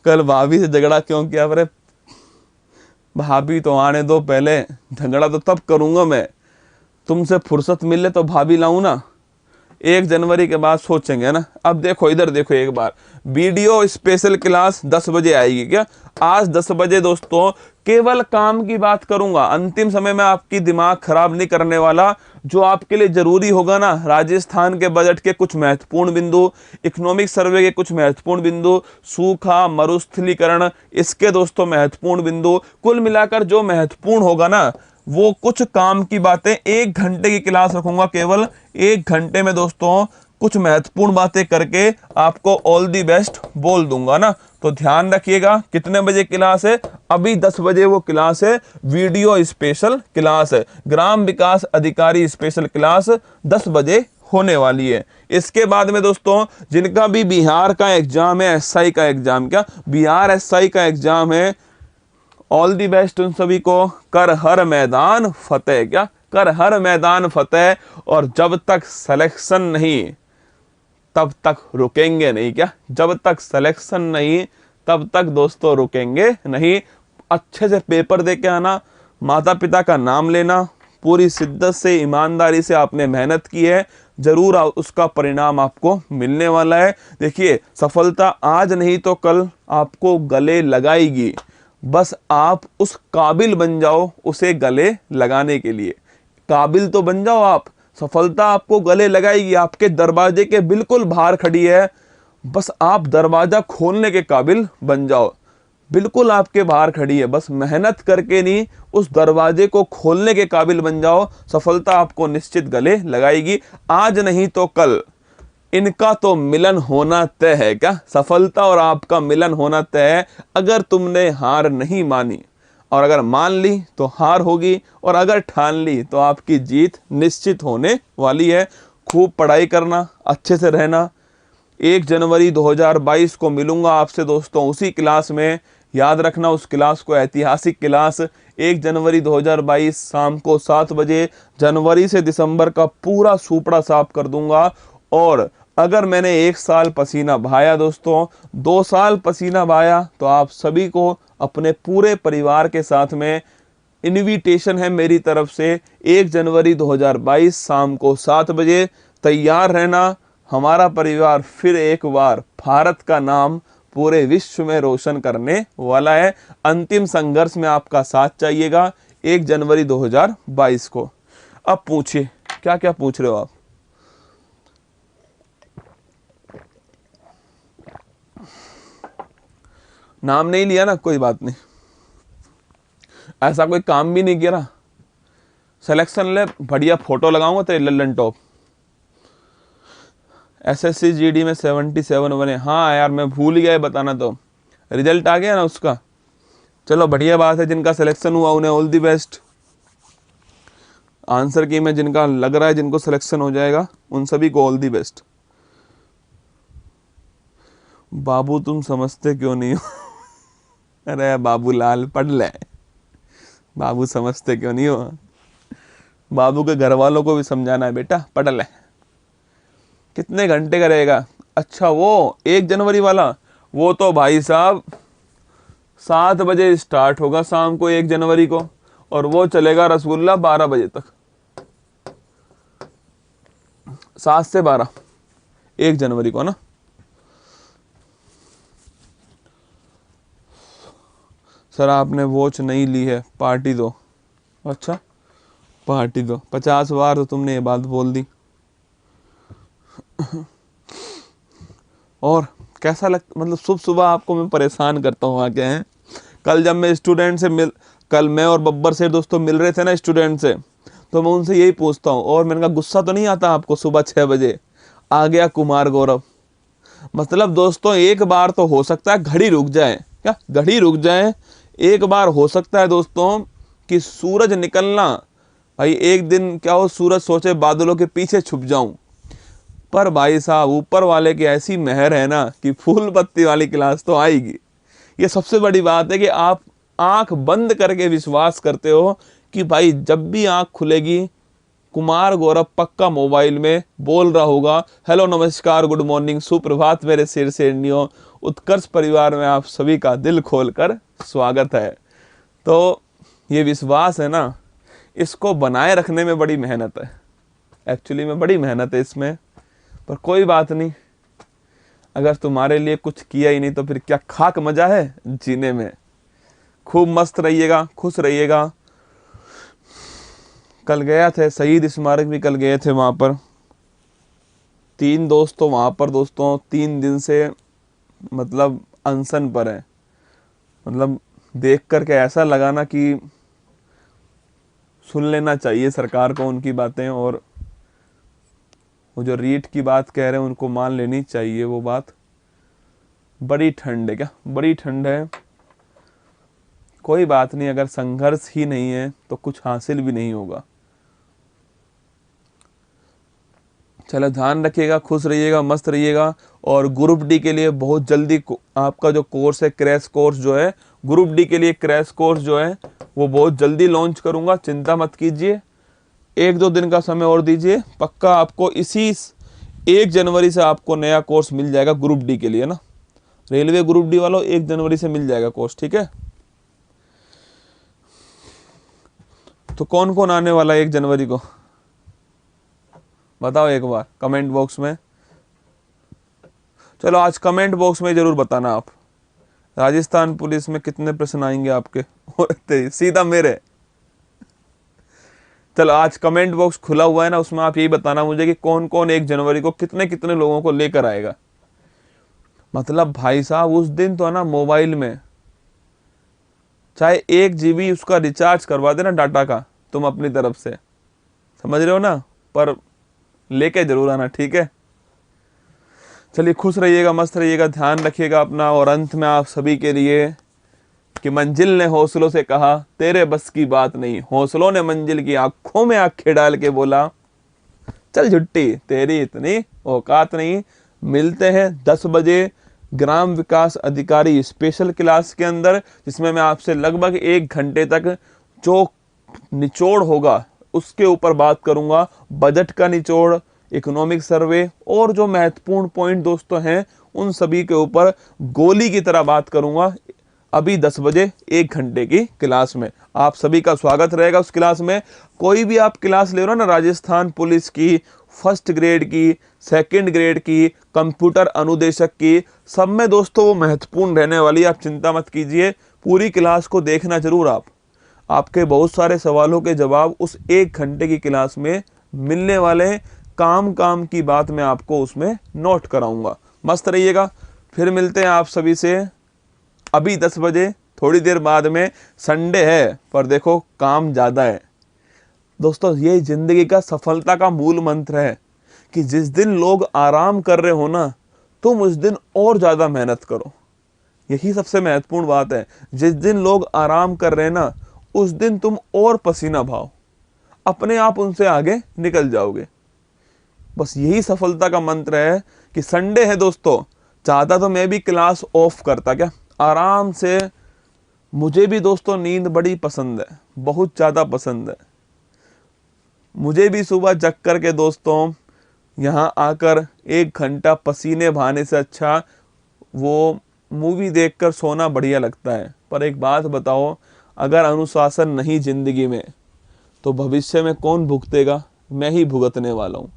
कल भाभी से झगड़ा क्यों किया? अरे भाभी तो आने दो पहले, झगड़ा तो तब करूंगा मैं। तुमसे फुर्सत मिले तो भाभी लाऊं ना। 1 जनवरी के बाद सोचेंगे ना। अब देखो, इधर देखो एक बार, वीडियो स्पेशल क्लास 10 बजे आएगी क्या? आज 10 बजे दोस्तों केवल काम की बात करूंगा। अंतिम समय में आपकी दिमाग खराब नहीं करने वाला। जो आपके लिए जरूरी होगा ना, राजस्थान के बजट के कुछ महत्वपूर्ण बिंदु, इकोनॉमिक सर्वे के कुछ महत्वपूर्ण बिंदु, सूखा, मरुस्थलीकरण, इसके दोस्तों महत्वपूर्ण बिंदु, कुल मिलाकर जो महत्वपूर्ण होगा ना, वो कुछ काम की बातें 1 घंटे की क्लास रखूंगा। केवल 1 घंटे में दोस्तों कुछ महत्वपूर्ण बातें करके आपको ऑल दी बेस्ट बोल दूंगा ना। तो ध्यान रखिएगा, कितने बजे क्लास है? अभी 10 बजे वो क्लास है, वीडियो स्पेशल क्लास है। ग्राम विकास अधिकारी स्पेशल क्लास 10 बजे होने वाली है। इसके बाद में दोस्तों जिनका भी बिहार का एग्जाम है, एसआई का एग्जाम, क्या बिहार एसआई का एग्जाम है, ऑल दी बेस्ट उन सभी को। कर हर मैदान फतेह, क्या कर हर मैदान फतेह। और जब तक सिलेक्शन नहीं तब तक रुकेंगे नहीं, क्या जब तक सिलेक्शन नहीं तब तक दोस्तों रुकेंगे नहीं। अच्छे से पेपर दे के आना, माता पिता का नाम लेना, पूरी शिद्दत से ईमानदारी से आपने मेहनत की है, जरूर उसका परिणाम आपको मिलने वाला है। देखिए सफलता आज नहीं तो कल आपको गले लगाएगी। बस आप उस काबिल बन जाओ उसे गले लगाने के लिए। काबिल तो बन जाओ आप, सफलता आपको गले लगाएगी, आपके दरवाजे के बिल्कुल बाहर खड़ी है। बस आप दरवाजा खोलने के काबिल बन जाओ। बिल्कुल आपके बाहर खड़ी है, बस मेहनत करके नहीं उस दरवाजे को खोलने के काबिल बन जाओ, सफलता आपको निश्चित गले लगाएगी। आज नहीं तो कल इनका तो मिलन होना तय है। क्या सफलता और आपका मिलन होना तय है। अगर तुमने हार नहीं मानी और अगर मान ली तो हार होगी, और अगर ठान ली तो आपकी जीत निश्चित होने वाली है। खूब पढ़ाई करना, अच्छे से रहना। 1 जनवरी 2022 को मिलूंगा आपसे दोस्तों उसी क्लास में। याद रखना उस क्लास को, ऐतिहासिक क्लास 1 जनवरी 2022 शाम को 7 बजे। जनवरी से दिसंबर का पूरा सूपड़ा साफ कर दूंगा। और अगर मैंने 1 साल पसीना बहाया दोस्तों, 2 साल पसीना बहाया, तो आप सभी को अपने पूरे परिवार के साथ में इनविटेशन है मेरी तरफ से। 1 जनवरी 2022 शाम को 7 बजे तैयार रहना। हमारा परिवार फिर एक बार भारत का नाम पूरे विश्व में रोशन करने वाला है। अंतिम संघर्ष में आपका साथ चाहिएगा 1 जनवरी 2022 को। अब पूछिए, क्या क्या पूछ रहे हो आप? नाम नहीं लिया ना, कोई बात नहीं। ऐसा कोई काम भी नहीं किया ना। सिलेक्शन ले, बढ़िया फोटो लगाऊंगा तेरे लल्लन टॉप। एसएससी जीडी में 77 बने। हाँ यार मैं भूल गया बताना, तो रिजल्ट आ गया ना उसका। चलो बढ़िया बात है, जिनका सिलेक्शन हुआ उन्हें ऑल दी बेस्ट। आंसर की में जिनका लग रहा है जिनको सिलेक्शन हो जाएगा उन सभी को ऑल दी बेस्ट। बाबू तुम समझते क्यों नहीं हो? अरे बाबूलाल पढ़ ले। बाबू समझते क्यों नहीं हो? बाबू के घर वालों को भी समझाना है, बेटा पढ़ ले। कितने घंटे का रहेगा? अच्छा वो 1 जनवरी वाला, वो तो भाई साहब 7 बजे स्टार्ट होगा शाम को 1 जनवरी को, और वो चलेगा रसगुल्ला 12 बजे तक। 7 से 12 1 जनवरी को ना। सर आपने वॉच नहीं ली है, पार्टी दो। अच्छा पार्टी दो, 50 बार तो तुमने ये बात बोल दी। और कैसा मतलब सुबह सुबह आपको मैं परेशान करता हूँ आके हैं। कल जब मैं स्टूडेंट से कल मैं और बब्बर से दोस्तों मिल रहे थे ना स्टूडेंट से, तो मैं उनसे यही पूछता हूँ, और मैंने कहा गुस्सा तो नहीं आता आपको? सुबह 6 बजे आ गया कुमार गौरव। मतलब दोस्तों एक बार तो हो सकता है घड़ी रुक जाए। क्या घड़ी रुक जाए? एक बार हो सकता है दोस्तों कि सूरज निकलना, भाई एक दिन क्या हो, सूरज सोचे बादलों के पीछे छुप जाऊं, पर भाई साहब ऊपर वाले की ऐसी मेहर है ना कि फूल पत्ती वाली क्लास तो आएगी। ये सबसे बड़ी बात है कि आप आंख बंद करके विश्वास करते हो कि भाई जब भी आंख खुलेगी कुमार गौरव पक्का मोबाइल में बोल रहा होगा, हेलो नमस्कार गुड मॉर्निंग सुप्रभात मेरे सिर शेरनियों, उत्कर्ष परिवार में आप सभी का दिल खोलकर स्वागत है। तो ये विश्वास है ना, इसको बनाए रखने में बड़ी मेहनत है। एक्चुअली में बड़ी मेहनत है इसमें, पर कोई बात नहीं। अगर तुम्हारे लिए कुछ किया ही नहीं तो फिर क्या खाक मजा है जीने में। खूब मस्त रहिएगा, खुश रहिएगा। कल गया थे शहीद स्मारक भी, कल गए थे वहाँ पर। 3 दोस्त तो वहाँ पर दोस्तों 3 दिन से मतलब अनशन पर है। मतलब देख करके ऐसा लगा ना कि सुन लेना चाहिए सरकार को उनकी बातें, और वो जो रीट की बात कह रहे हैं उनको मान लेनी चाहिए वो बात। बड़ी ठंड है, क्या बड़ी ठंड है। कोई बात नहीं, अगर संघर्ष ही नहीं है तो कुछ हासिल भी नहीं होगा। चलो ध्यान रखिएगा, खुश रहिएगा, मस्त रहिएगा। और ग्रुप डी के लिए बहुत जल्दी आपका जो कोर्स है, क्रैश कोर्स जो है, ग्रुप डी के लिए क्रैश कोर्स जो है वो बहुत जल्दी लॉन्च करूंगा, चिंता मत कीजिए। 1-2 दिन का समय और दीजिए, पक्का आपको इसी 1 जनवरी से आपको नया कोर्स मिल जाएगा ग्रुप डी के लिए ना। रेलवे ग्रुप डी वालों 1 जनवरी से मिल जाएगा कोर्स, ठीक है। तो कौन कौन आने वाला है 1 जनवरी को बताओ एक बार कमेंट बॉक्स में। चलो आज कमेंट बॉक्स में जरूर बताना आप, राजस्थान पुलिस में कितने प्रश्न आएंगे आपके और सीधा मेरे। चलो आज कमेंट बॉक्स खुला हुआ है ना, उसमें आप यही बताना मुझे कि कौन कौन 1 जनवरी को कितने कितने लोगों को लेकर आएगा। मतलब भाई साहब उस दिन तो है ना मोबाइल में चाहे 1 GB उसका रिचार्ज करवा देना डाटा का तुम अपनी तरफ से, समझ रहे हो ना, पर लेके जरूर आना, ठीक है। चलिए खुश रहिएगा, मस्त रहिएगा, ध्यान रखिएगा अपना। और अंत में आप सभी के लिए कि मंजिल ने हौसलों से कहा तेरे बस की बात नहीं, हौसलों ने मंजिल की आंखों में आंखें डाल के बोला चल झुट्टी तेरी इतनी औकात नहीं। मिलते हैं 10 बजे ग्राम विकास अधिकारी स्पेशल क्लास के अंदर, जिसमें मैं आपसे लगभग 1 घंटे तक जो निचोड़ होगा उसके ऊपर बात करूंगा, बजट का निचोड़, इकोनॉमिक सर्वे और जो महत्वपूर्ण पॉइंट दोस्तों हैं उन सभी के ऊपर गोली की तरह बात करूंगा। अभी 10 बजे 1 घंटे की क्लास में आप सभी का स्वागत रहेगा। उस क्लास में कोई भी आप क्लास ले रहे हो ना, राजस्थान पुलिस की, फर्स्ट ग्रेड की, सेकंड ग्रेड की, कंप्यूटर अनुदेशक की, सब में दोस्तों वो महत्वपूर्ण रहने वाली, आप चिंता मत कीजिए। पूरी क्लास को देखना जरूर आप, आपके बहुत सारे सवालों के जवाब उस 1 घंटे की क्लास में मिलने वाले। काम काम की बात मैं आपको उसमें नोट कराऊंगा। मस्त रहिएगा, फिर मिलते हैं आप सभी से अभी 10 बजे, थोड़ी देर बाद में। संडे है पर देखो काम ज़्यादा है दोस्तों। ये जिंदगी का सफलता का मूल मंत्र है कि जिस दिन लोग आराम कर रहे हो ना, तुम उस दिन और ज़्यादा मेहनत करो। यही सबसे महत्वपूर्ण बात है। जिस दिन लोग आराम कर रहे हैं ना, उस दिन तुम और पसीना बहाओ, अपने आप उनसे आगे निकल जाओगे। बस यही सफलता का मंत्र है कि संडे है दोस्तों, चाहता तो मैं भी क्लास ऑफ करता, क्या आराम से। मुझे भी दोस्तों नींद बड़ी पसंद है, बहुत ज़्यादा पसंद है। मुझे भी सुबह जग कर के दोस्तों यहाँ आकर 1 घंटा पसीने बहाने से अच्छा वो मूवी देखकर सोना बढ़िया लगता है। पर एक बात बताओ, अगर अनुशासन नहीं जिंदगी में तो भविष्य में कौन भुगतेगा? मैं ही भुगतने वाला हूँ।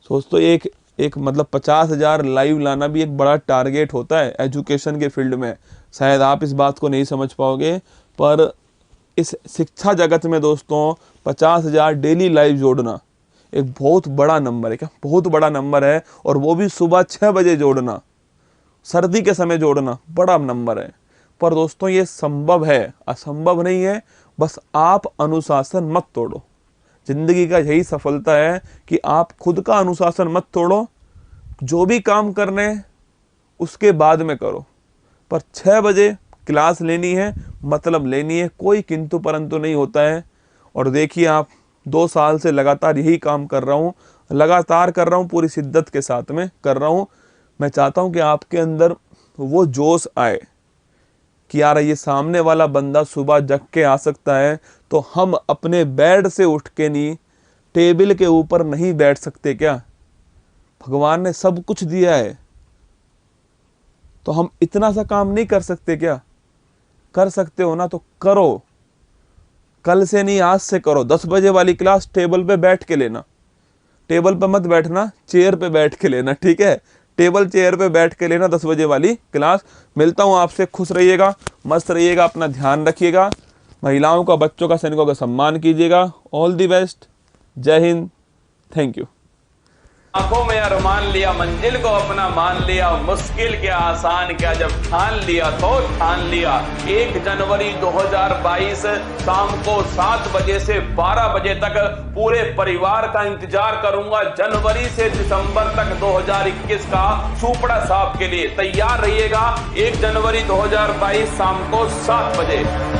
दोस्तों एक मतलब 50,000 लाइव लाना भी एक बड़ा टारगेट होता है एजुकेशन के फील्ड में। शायद आप इस बात को नहीं समझ पाओगे, पर इस शिक्षा जगत में दोस्तों 50,000 डेली लाइव जोड़ना एक बहुत बड़ा नंबर है। क्या बहुत बड़ा नंबर है, और वो भी सुबह 6 बजे जोड़ना, सर्दी के समय जोड़ना बड़ा नंबर है। पर दोस्तों ये संभव है, असंभव नहीं है। बस आप अनुशासन मत तोड़ो। जिंदगी का यही सफलता है कि आप खुद का अनुशासन मत तोड़ो। जो भी काम करने उसके बाद में करो, पर 6 बजे क्लास लेनी है, मतलब लेनी है, कोई किंतु परंतु नहीं होता है। और देखिए आप 2 साल से लगातार यही काम कर रहा हूँ, लगातार कर रहा हूँ, पूरी शिद्दत के साथ में कर रहा हूँ। मैं चाहता हूँ कि आपके अंदर वो जोश आए कि यार ये सामने वाला बंदा सुबह जग के आ सकता है, तो हम अपने बेड से उठ के नहीं, टेबल के ऊपर नहीं बैठ सकते क्या? भगवान ने सब कुछ दिया है, तो हम इतना सा काम नहीं कर सकते क्या? कर सकते हो ना, तो करो। कल से नहीं, आज से करो। 10 बजे वाली क्लास टेबल पे बैठ के लेना, टेबल पे मत बैठना, चेयर पे बैठ के लेना, ठीक है? टेबल चेयर पे बैठ के लेना 10 बजे वाली क्लास। मिलता हूं आपसे, खुश रहिएगा, मस्त रहिएगा, अपना ध्यान रखिएगा, महिलाओं का, बच्चों का, सैनिकों का सम्मान कीजिएगा। ऑल द बेस्ट, जय हिंद, थैंक यू। आंखों में अरमान लिया, मंजिल को अपना मान लिया, मुश्किल क्या आसान क्या, जब ठान लिया तो ठान लिया। 1 जनवरी 2022 शाम को 7 बजे से 12 बजे तक पूरे परिवार का इंतजार करूंगा। जनवरी से दिसंबर तक 2021 का सुपड़ा साहब के लिए तैयार रहिएगा। 1 जनवरी 2022 शाम को 7 बजे।